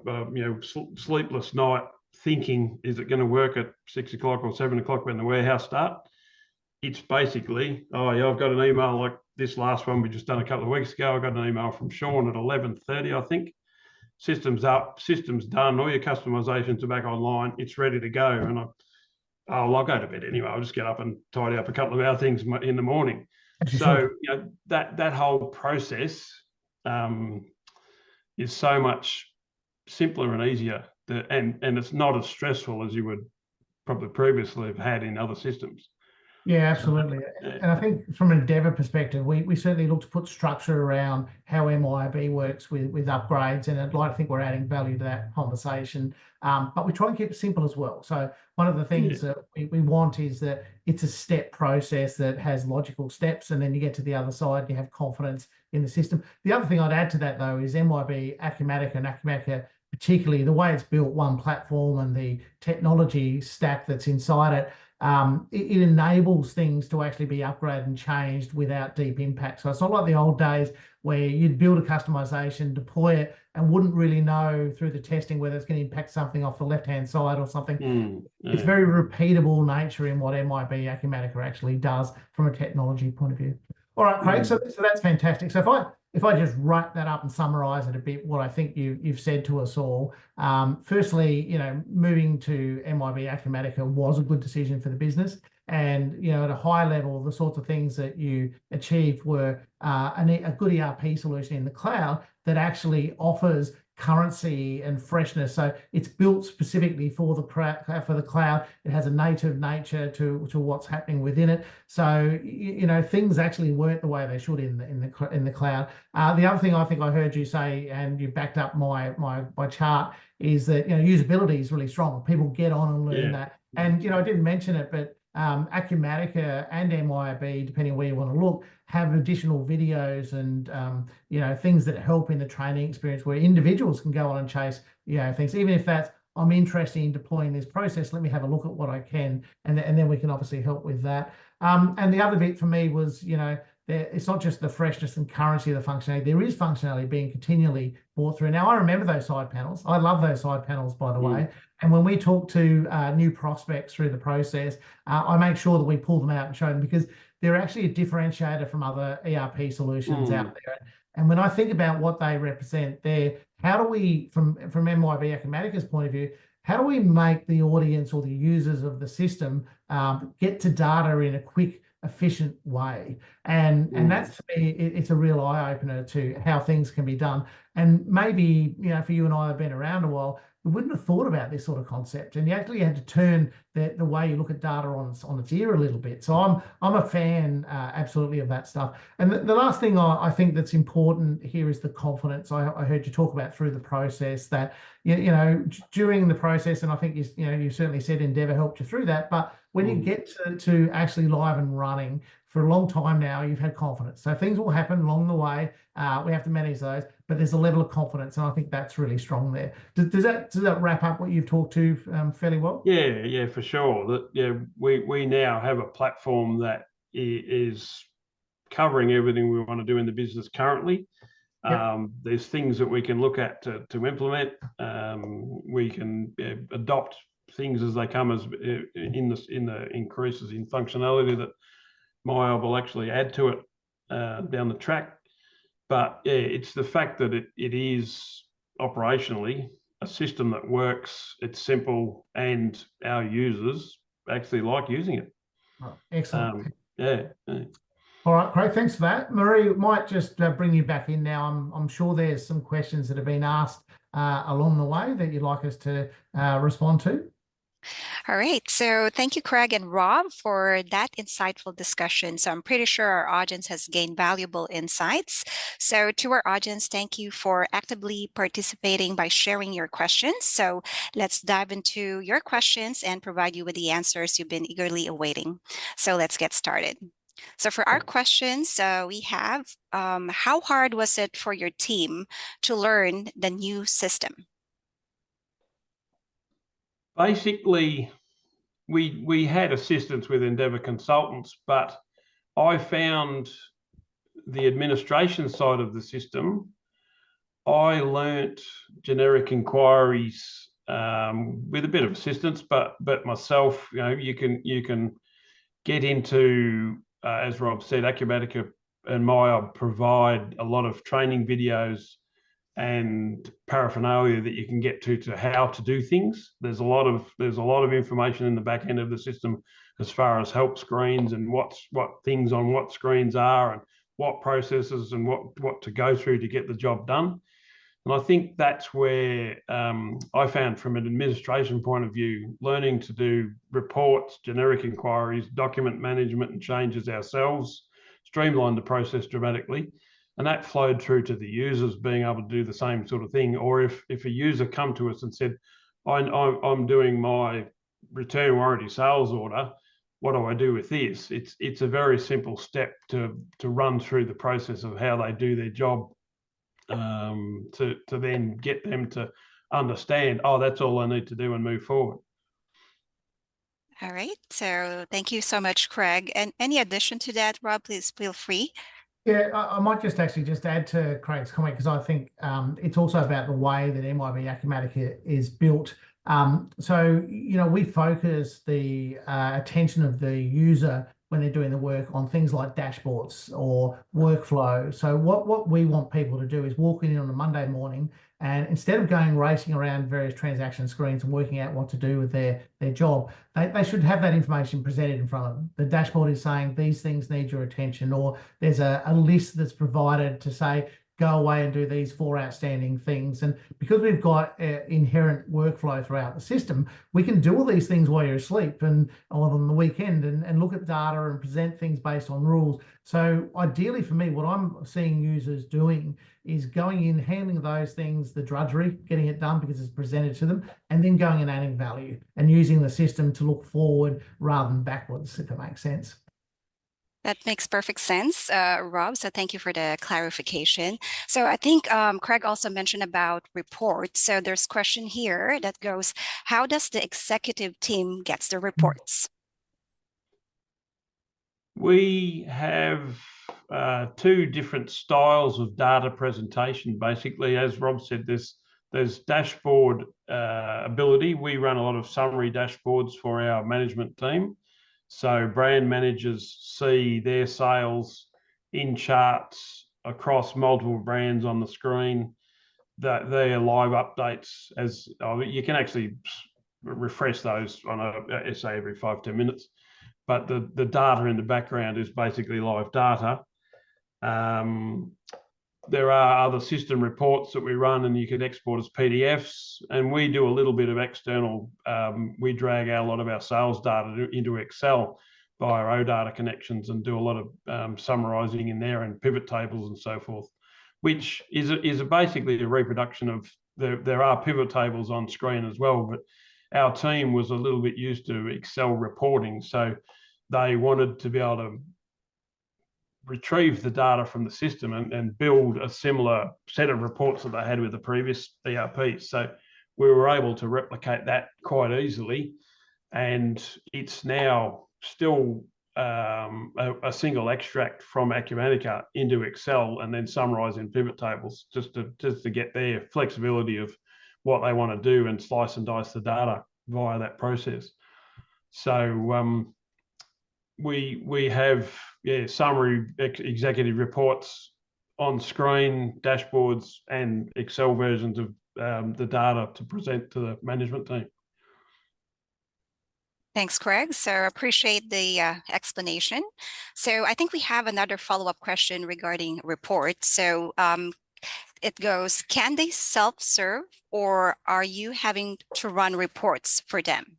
sleepless night thinking, is it going to work at 6 o'clock or 7 o'clock when the warehouse start? It's basically, oh yeah, I've got an email like this last one we just done a couple of weeks ago. I got an email from Sean at 11:30, I think. System's up, system's done, all your customizations are back online, it's ready to go. And I'll go to bed anyway. I'll just get up and tidy up a couple of our things in the morning. So that whole process is so much simpler and easier, and it's not as stressful as you would probably previously have had in other systems. Yeah, absolutely. And I think from an Ndevr perspective, we certainly look to put structure around how MYOB works with upgrades, and I'd like to think we're adding value to that conversation. But we try and keep it simple as well. So one of the things that we want is that it's a step process that has logical steps, and then you get to the other side and you have confidence in the system. The other thing I'd add to that, though, is MYOB Acumatica and Acumatica, particularly the way it's built, one platform, and the technology stack that's inside it. It enables things to actually be upgraded and changed without deep impact. So it's not like the old days where you'd build a customization, deploy it, and wouldn't really know through the testing whether it's going to impact something off the left-hand side or something. It's very repeatable nature in what MYOB Acumatica actually does from a technology point of view. All right, Craig, so that's fantastic. So if I just write that up and summarize it a bit, what I think you've said to us all, firstly, moving to MYOB Acumatica was a good decision for the business. And, at a high level, the sorts of things that you achieved were a good ERP solution in the cloud that actually offers currency and freshness. So it's built specifically for the cloud. It has a native nature to what's happening within it. So things actually work the way they should in the cloud. The other thing I think I heard you say, and you backed up my chart, is that usability is really strong. People get on and learn that. And I didn't mention it, but Acumatica and MYOB, depending where you want to look, have additional videos and things that help in the training experience where individuals can go on and chase things. Even if that's, I'm interested in deploying this process, let me have a look at what I can, and then we can obviously help with that. And the other bit for me was it's not just the freshness and currency of the functionality. There is functionality being continually brought through. Now, I remember those side panels. I love those side panels, by the way. And when we talk to new prospects through the process, I make sure that we pull them out and show them, because they're actually a differentiator from other ERP solutions out there. And when I think about what they represent, how do we, from MYOB Acumatica's point of view, how do we make the audience or the users of the system get to data in a quick, efficient way? And that's, for me, it's a real eye-opener to how things can be done. And maybe, for you and I have been around a while, we wouldn't have thought about this sort of concept, and you actually had to turn the way you look at data on its ear a little bit. So I'm a fan, absolutely, of that stuff. And the last thing I think that's important here is the confidence. I heard you talk about through the process that during the process, and I think you certainly said Ndevr helped you through that. But when you get to actually live and running for a long time now, you've had confidence. So things will happen along the way. We have to manage those, but there's a level of confidence, and I think that's really strong there. Does that wrap up what you've talked to fairly well? Yeah, for sure. We now have a platform that is covering everything we want to do in the business currently. There's things that we can look at to implement. We can adopt things as they come, as in the increases in functionality that MYOB will actually add to it down the track. But it's the fact that it is operationally a system that works, it's simple, and our users actually like using it. Oh, excellent. All right, great. Thanks for that. Marie, might just bring you back in now. I'm sure there's some questions that have been asked along the way that you'd like us to respond to. All right. So thank you, Craig and Rob, for that insightful discussion. So I'm pretty sure our audience has gained valuable insights. So to our audience, thank you for actively participating by sharing your questions. So let's dive into your questions and provide you with the answers you've been eagerly awaiting. So let's get started. So for our questions, we have, how hard was it for your team to learn the new system? Basically, we had assistance with Ndevr consultants, but I found the administration side of the system I learnt generic inquiries with a bit of assistance, but myself, you can get into, as Rob said, Acumatica and MYOB provide a lot of training videos and paraphernalia that you can get to how to do things. There's a lot of information in the back end of the system as far as help screens and what things on what screens are and what processes and what to go through to get the job done. And I think that's where I found, from an administration point of view, learning to do reports, generic inquiries, document management and changes ourselves, streamlined the process dramatically. And that flowed through to the users being able to do the same sort of thing. Or if a user come to us and said, I'm doing my return warranty sales order, what do I do with this? It's a very simple step to run through the process of how they do their job, to then get them to understand, oh, that's all I need to do and move forward. All right. So thank you so much, Craig. And any addition to that, Rob, please feel free. Yeah, I might just add to Craig's comment, because I think it's also about the way that MYOB Acumatica is built. So, we focus the attention of the user when they're doing the work on things like dashboards or workflow. So what we want people to do is walk in on a Monday morning, and instead of going racing around various transaction screens and working out what to do with their job, they should have that information presented in front of them. The dashboard is saying these things need your attention, or there's a list that's provided to say, go away and do these 4 outstanding things. And because we've got inherent workflow throughout the system, we can do all these things while you're asleep and on the weekend, and look at data and present things based on rules. So ideally for me, what I'm seeing users doing is going in, handling those things, the drudgery, getting it done because it's presented to them, and then going and adding value and using the system to look forward rather than backwards, if it makes sense. That makes perfect sense, Rob. So thank you for the clarification. So I think Craig also mentioned about reports. So there's a question here that goes, how does the executive team gets the reports? We have 2 different styles of data presentation. Basically, as Rob said, there's dashboard ability. We run a lot of summary dashboards for our management team. So brand managers see their sales in charts across multiple brands on the screen, that their live updates, as you can actually refresh those on a SA every 5-10 minutes. But the data in the background is basically live data. There are other system reports that we run, and you can export as PDFs. And we do a little bit of external. We drag out a lot of our sales data into Excel via OData connections and do a lot of summarizing in there and pivot tables and so forth, which is basically a reproduction of there are pivot tables on screen as well. But our team was a little bit used to Excel reporting, so they wanted to be able to retrieve the data from the system and build a similar set of reports that they had with the previous ERP. So we were able to replicate that quite easily, and it's now still a single extract from Acumatica into Excel and then summarize in pivot tables, just to get their flexibility of what they want to do and slice and dice the data via that process. So we have summary executive reports on screen, dashboards, and Excel versions of the data to present to the management team. Thanks, Craig. So appreciate the explanation. So I think we have another follow-up question regarding reports. So it goes, can they self-serve, or are you having to run reports for them?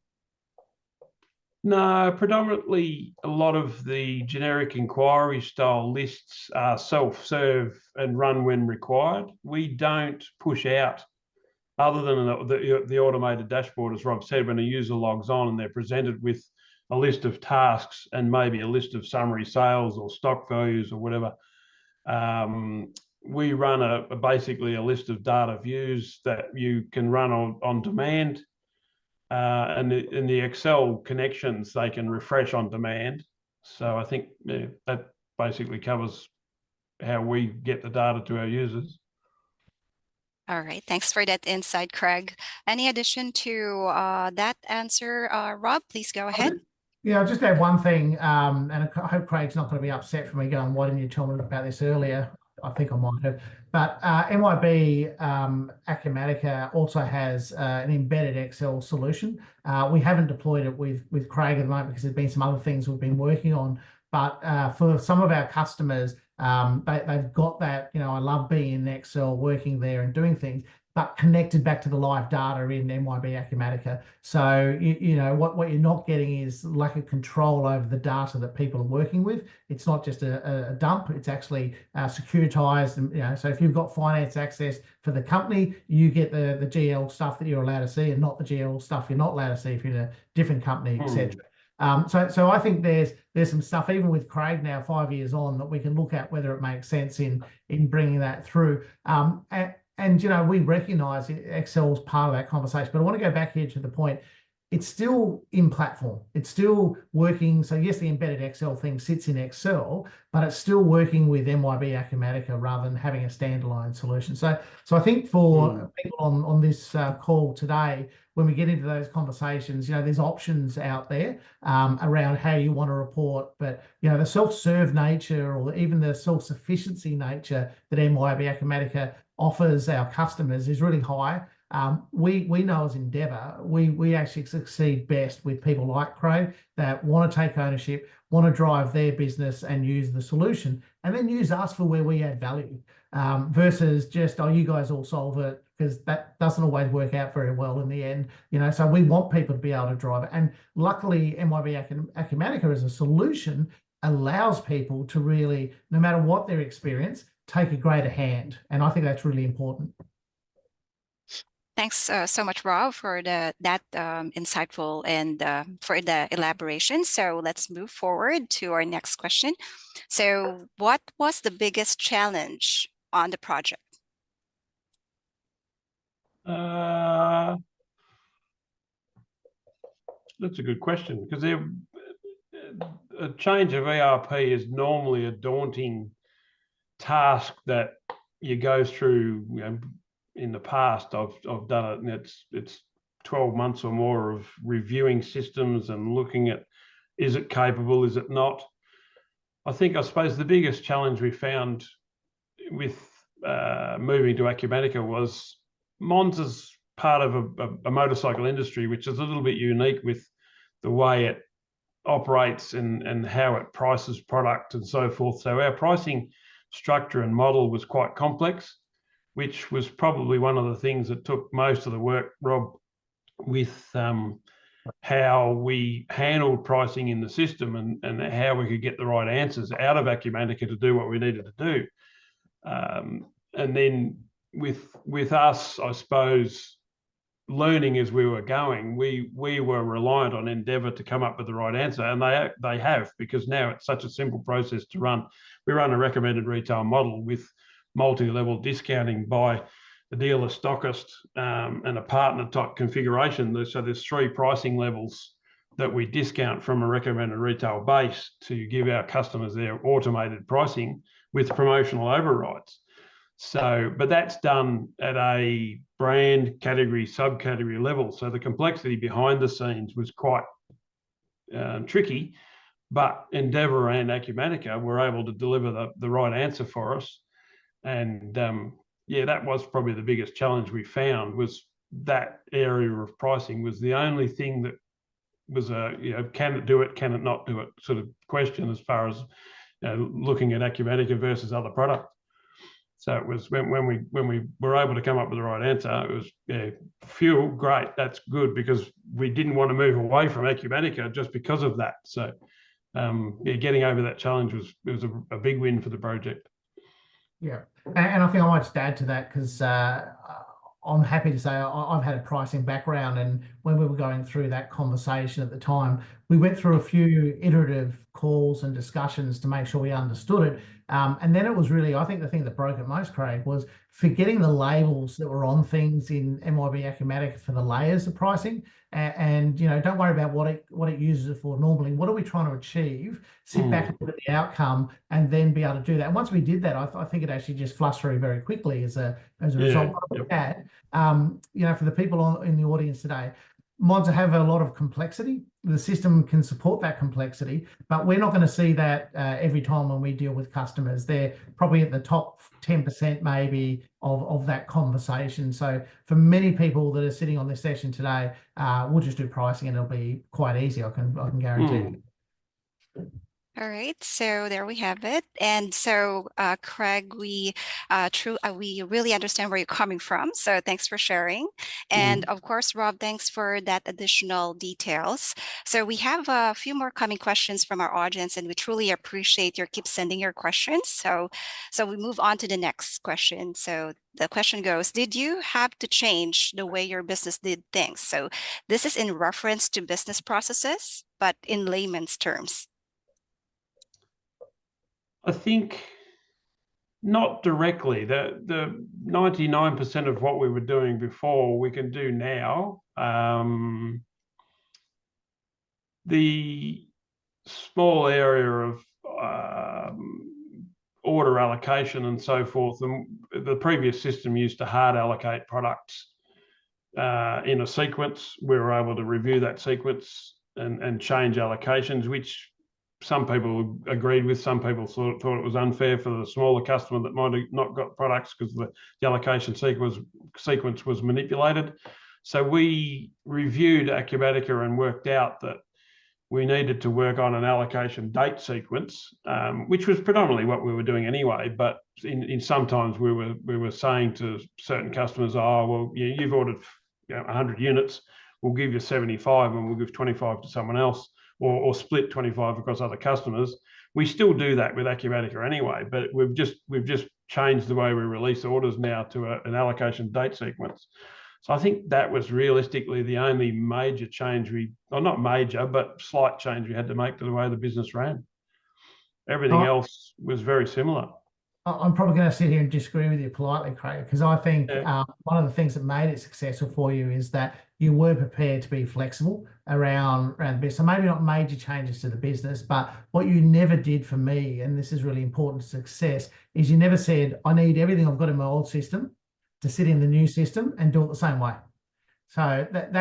No, predominantly a lot of the generic inquiry style lists are self-serve and run when required. We don't push out, other than the automated dashboard, as Rob said, when a user logs on and they're presented with a list of tasks and maybe a list of summary sales or stock values or whatever. We run basically a list of data views that you can run on demand. And in the Excel connections, they can refresh on demand. So I think that basically covers how we get the data to our users. All right, thanks for that insight, Craig. Any addition to that answer, Rob? Please go ahead. Yeah, I'll just add one thing, and I hope Craig's not going to be upset for me going, why didn't you tell me about this earlier? I think I might have. But MYOB Acumatica also has an embedded Excel solution. We haven't deployed it with Craig at the moment because there's been some other things we've been working on. But for some of our customers, they've got that, I love being in Excel, working there and doing things, but connected back to the live data in MYOB Acumatica. So, what you're not getting is lack of control over the data that people are working with. It's not just a dump, it's actually securitized. And, so if you've got finance access for the company, you get the GL stuff that you're allowed to see and not the GL stuff you're not allowed to see if you're in a different company, etc. So I think there's some stuff, even with Craig now 5 years on, that we can look at whether it makes sense in bringing that through. And we recognize Excel's part of that conversation, but I want to go back here to the point. It's still in platform. It's still working. So yes, the embedded Excel thing sits in Excel, but it's still working with MYOB Acumatica rather than having a standalone solution. So I think for people on this call today, when we get into those conversations, there's options out there around how you want to report, but the self-serve nature or even the self-sufficiency nature that MYOB Acumatica offers our customers is really high. We know as Ndevr, we actually succeed best with people like Craig that want to take ownership, want to drive their business and use the solution, and then use us for where we add value, versus just, you guys all solve it, because that doesn't always work out very well in the end. So we want people to be able to drive it. And luckily, MYOB Acumatica as a solution allows people to really, no matter what their experience, take a greater hand. And I think that's really important. Thanks so much, Rob, for that insightful and for the elaboration. So let's move forward to our next question. So what was the biggest challenge on the project? That's a good question, because a change of ERP is normally a daunting task that you go through. In the past, I've done it, and it's 12 months or more of reviewing systems and looking at, is it capable, is it not? I suppose the biggest challenge we found with moving to Acumatica was Monza's part of a motorcycle industry, which is a little bit unique with the way it operates and how it prices product and so forth. So our pricing structure and model was quite complex, which was probably one of the things that took most of the work, Rob, with how we handled pricing in the system and how we could get the right answers out of Acumatica to do what we needed to do. And then with us, I suppose, learning as we were going, we were reliant on Ndevr to come up with the right answer, and they have, because now it's such a simple process to run. We run a recommended retail model with multi-level discounting by the dealer stockist and a partner type configuration. So there's 3 pricing levels that we discount from a recommended retail base to give our customers their automated pricing with promotional overrides. So, but that's done at a brand, category, subcategory level. So the complexity behind the scenes was quite tricky, but Ndevr and Acumatica were able to deliver the right answer for us. And that was probably the biggest challenge we found, was that area of pricing was the only thing that was can it do it, can it not do it sort of question, as far as looking at Acumatica versus other products. So it was when we were able to come up with the right answer, it was fuel, great, that's good, because we didn't want to move away from Acumatica just because of that. So getting over that challenge was a big win for the project. Yeah, and I think I might just add to that, because I'm happy to say I've had a pricing background, and when we were going through that conversation at the time, we went through a few iterative calls and discussions to make sure we understood it. And then it was really, I think the thing that broke it most, Craig, was forgetting the labels that were on things in MYOB Acumatica for the layers of pricing. And don't worry about what it uses it for normally. What are we trying to achieve? Sit back and look at the outcome, and then be able to do that. And once we did that, I think it actually just flushed through very quickly as a result of that. For the people in the audience today, Monza have a lot of complexity. The system can support that complexity, but we're not going to see that every time when we deal with customers. They're probably at the top 10% maybe of that conversation. So for many people that are sitting on this session today, we'll just do pricing and it'll be quite easy. I can guarantee you. All right, so there we have it. And so, Craig, we really understand where you're coming from. So thanks for sharing. And of course, Rob, thanks for that additional details. So we have a few more coming questions from our audience, and we truly appreciate your keep sending your questions. So we move on to the next question. So the question goes, did you have to change the way your business did things? So this is in reference to business processes, but in layman's terms. I think not directly. The 99% of what we were doing before we can do now. The small area of order allocation and so forth, and the previous system used to hard allocate products in a sequence. We were able to review that sequence and change allocations, which some people agreed with. Some people thought it was unfair for the smaller customer that might have not got products because the allocation sequence was manipulated. So we reviewed Acumatica and worked out that we needed to work on an allocation date sequence, which was predominantly what we were doing anyway. But in sometimes we were saying to certain customers, "Oh, well, you've ordered 100 units. We'll give you 75, and we'll give 25 to someone else." Or split 25 across other customers. We still do that with Acumatica anyway, but we've just changed the way we release orders now to an allocation date sequence. So I think that was realistically the only major change not major, but slight change we had to make to the way the business ran. Everything else was very similar. I'm probably going to sit here and disagree with you politely, Craig, because I think one of the things that made it successful for you is that you were prepared to be flexible around the business. So maybe not major changes to the business, but what you never did for me, and this is really important to success, is you never said, I need everything I've got in my old system to sit in the new system and do it the same way. So that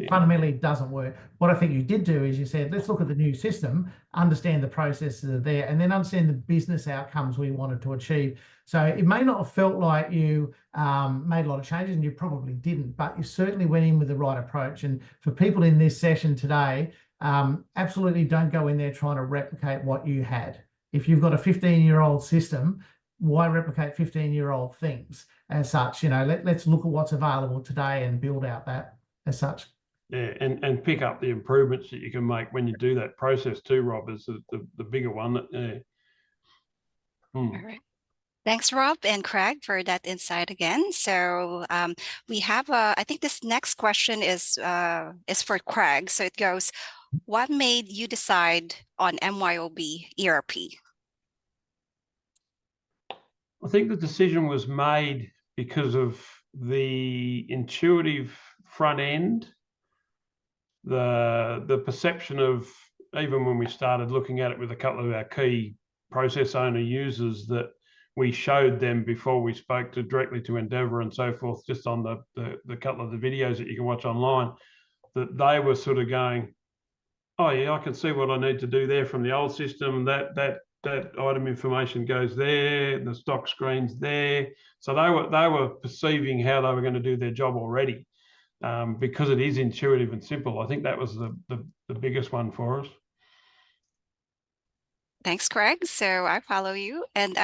fundamentally doesn't work. What I think you did do is you said, let's look at the new system, understand the processes that are there, and then understand the business outcomes we wanted to achieve. So it may not have felt like you made a lot of changes, and you probably didn't, but you certainly went in with the right approach. And for people in this session today, absolutely don't go in there trying to replicate what you had. If you've got a 15-year-old system, why replicate 15-year-old things as such? Let's look at what's available today and build out that as such. Yeah, and pick up the improvements that you can make when you do that process too, Rob, is the bigger one. All right. Thanks, Rob and Craig, for that insight again. So we have, I think this next question is for Craig. So it goes, what made you decide on MYOB ERP? I think the decision was made because of the intuitive front end, the perception of, even when we started looking at it with a couple of our key process owner users, that we showed them before we spoke directly to Ndevr and so forth, just on the couple of the videos that you can watch online, that they were sort of going, oh yeah, I can see what I need to do there from the old system. That item information goes there, the stock screen's there. So they were perceiving how they were going to do their job already, because it is intuitive and simple. I think that was the biggest one for us. Thanks, Craig. So I follow you. And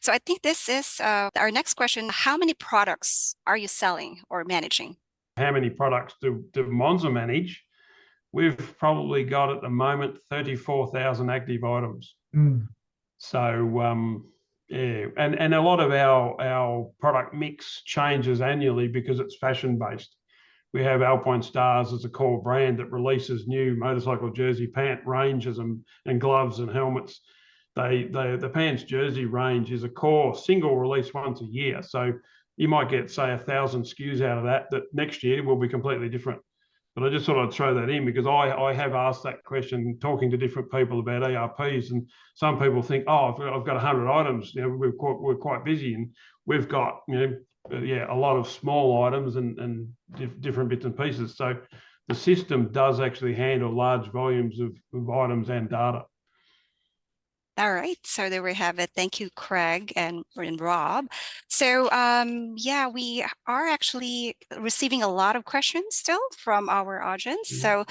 so I think this is our next question. How many products are you selling or managing? How many products do Monza manage? We've probably got at the moment 34,000 active items. So yeah, and a lot of our product mix changes annually because it's fashion based. We have Alpine Stars as a core brand that releases new motorcycle jersey pant ranges and gloves and helmets. The pants jersey range is a core single release once a year. So you might get, say, 1,000 SKUs out of that next year will be completely different. But I just thought I'd throw that in because I have asked that question talking to different people about ERPs, and some people think, oh, I've got 100 items. We're quite busy, and we've got a lot of small items and different bits and pieces. So the system does actually handle large volumes of items and data. All right, so there we have it. Thank you, Craig and Rob. So yeah, we are actually receiving a lot of questions still from our audience. So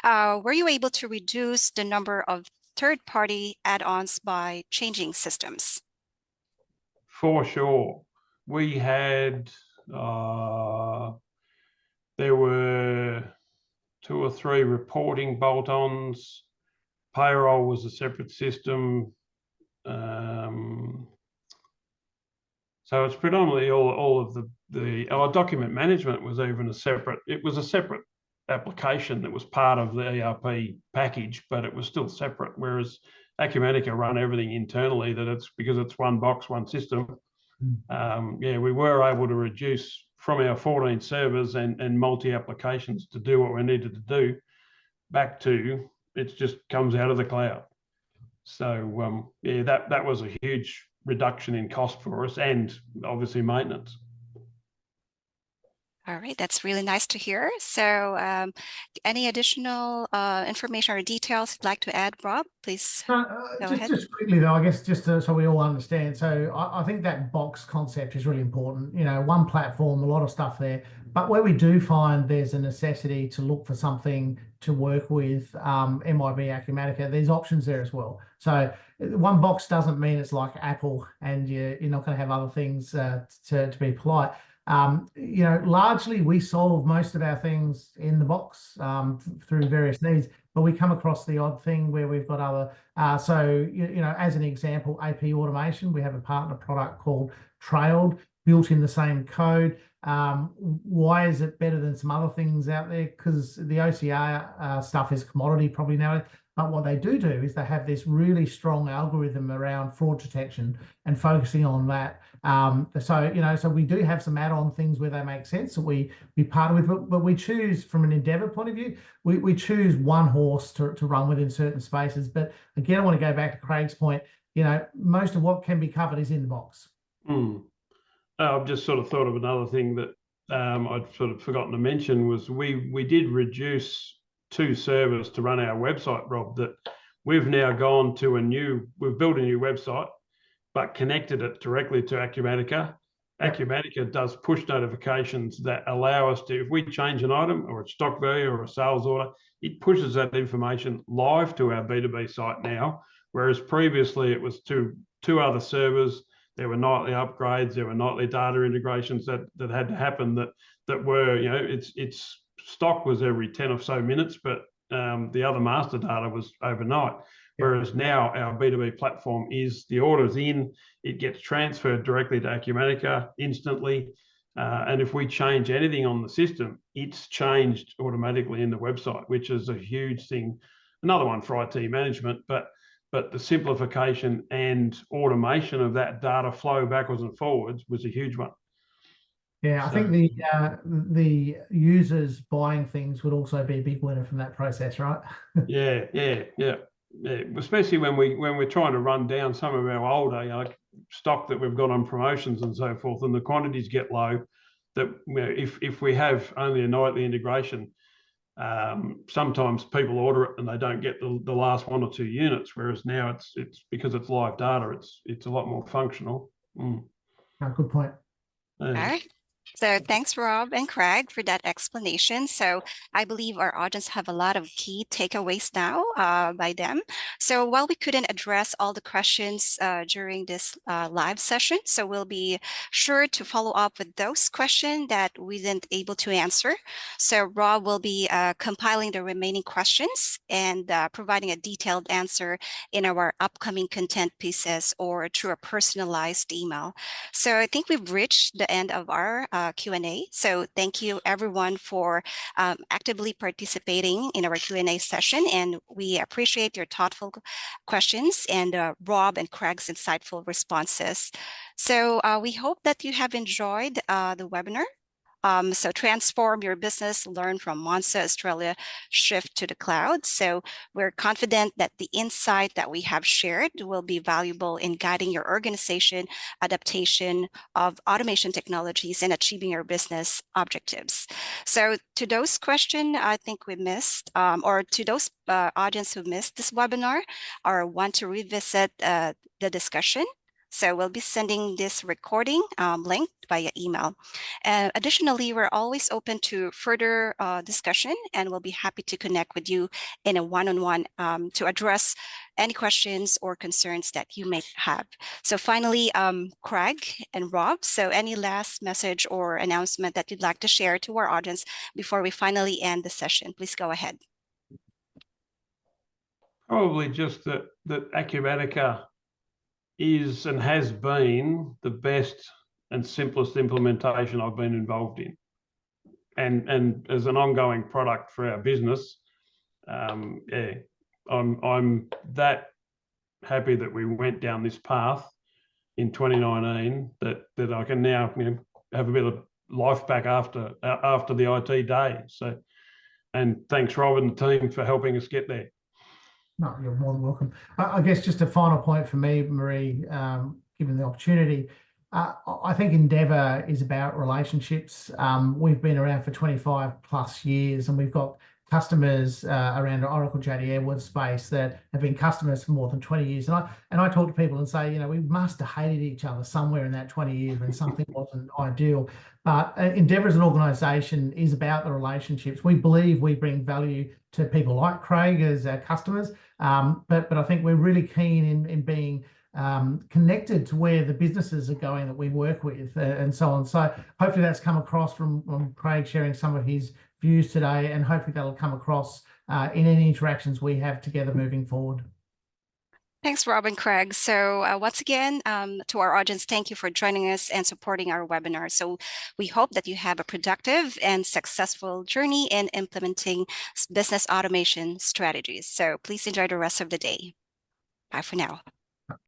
were you able to reduce the number of third-party add-ons by changing systems? For sure. We had, there were 2 or 3 reporting bolt-ons. Payroll was a separate system. So it's predominantly all of our document management was even a separate application that was part of the ERP package, but it was still separate. Whereas Acumatica run everything internally, because it's one box, one system. We were able to reduce from our 14 servers and multi-applications to do what we needed to do back to it just comes out of the cloud. So that was a huge reduction in cost for us and obviously maintenance. All right, that's really nice to hear. So any additional information or details you'd like to add, Rob? Please go ahead. Just quickly though, I guess so we all understand. So I think that box concept is really important. One platform, a lot of stuff there. But where we do find there's a necessity to look for something to work with MYOB Acumatica, there's options there as well. So one box doesn't mean it's like Apple and you're not going to have other things to be polite. Largely we solve most of our things in the box through various needs, but we come across the odd thing where we've got other. So as an example, AP automation, we have a partner product called Trailed, built in the same code. Why is it better than some other things out there? Because the OCR stuff is commodity probably now. But what they do is they have this really strong algorithm around fraud detection and focusing on that. So we do have some add-on things where they make sense that we partner with, but we choose from an Ndevr point of view, we choose one horse to run within certain spaces. But again, I want to go back to Craig's point, most of what can be covered is in the box. I've just sort of thought of another thing that I'd sort of forgotten to mention was we did reduce 2 servers to run our website, Rob, that we've now gone to we've built a new website, but connected it directly to Acumatica. Acumatica does push notifications that allow us to, if we change an item or a stock value or a sales order, it pushes that information live to our B2B site now, whereas previously it was two other servers. There were nightly upgrades, there were nightly data integrations that had to happen that were, it's stock was every 10 or so minutes, but the other master data was overnight. Whereas now our B2B platform is the order's in, it gets transferred directly to Acumatica instantly. And if we change anything on the system, it's changed automatically in the website, which is a huge thing. Another one for IT management, but the simplification and automation of that data flow backwards and forwards was a huge one. Yeah, I think the users buying things would also be a big winner from that process, right? Yeah. Especially when we're trying to run down some of our older stock that we've got on promotions and so forth, and the quantities get low. That if we have only a nightly integration, sometimes people order it and they don't get the last 1 or 2 units. Whereas now it's because it's live data, it's a lot more functional. Good point. All right. So thanks, Rob and Craig, for that explanation. So I believe our audience have a lot of key takeaways now by them. So while we couldn't address all the questions during this live session, so we'll be sure to follow up with those questions that we weren't able to answer. So Rob will be compiling the remaining questions and providing a detailed answer in our upcoming content pieces or through a personalized email. So I think we've reached the end of our Q&A. So thank you everyone for actively participating in our Q&A session, and we appreciate your thoughtful questions and Rob and Craig's insightful responses. So we hope that you have enjoyed the webinar. So transform your business, learn from Monza Australia, shift to the cloud. So we're confident that the insight that we have shared will be valuable in guiding your organization adaptation of automation technologies and achieving your business objectives. So to those questions I think we missed, or to those audience who missed this webinar or want to revisit the discussion, so we'll be sending this recording link via email. Additionally, we're always open to further discussion, and we'll be happy to connect with you in a one-on-one to address any questions or concerns that you may have. So finally, Craig and Rob, so any last message or announcement that you'd like to share to our audience before we finally end the session? Please go ahead. Probably just that Acumatica is and has been the best and simplest implementation I've been involved in. And as an ongoing product for our business, yeah, I'm that happy that we went down this path in 2019 that I can now, you know, have a bit of life back after the IT day. So, and thanks Rob and the team for helping us get there. No, you're more than welcome. I guess just a final point for me, Marie, given the opportunity, I think Ndevr is about relationships. We've been around for 25 plus years, and we've got customers around the Oracle JD Edwards space that have been customers for more than 20 years. And I talk to people and say, you know, we must have hated each other somewhere in that 20 years when something wasn't ideal. But Ndevr as an organisation is about the relationships. We believe we bring value to people like Craig as our customers, but I think we're really keen in being connected to where the businesses are going that we work with and so on. So hopefully that's come across from Craig sharing some of his views today, and hopefully that'll come across in any interactions we have together moving forward. Thanks, Rob and Craig. So once again, to our audience, thank you for joining us and supporting our webinar. So we hope that you have a productive and successful journey in implementing business automation strategies. So please enjoy the rest of the day. Bye for now.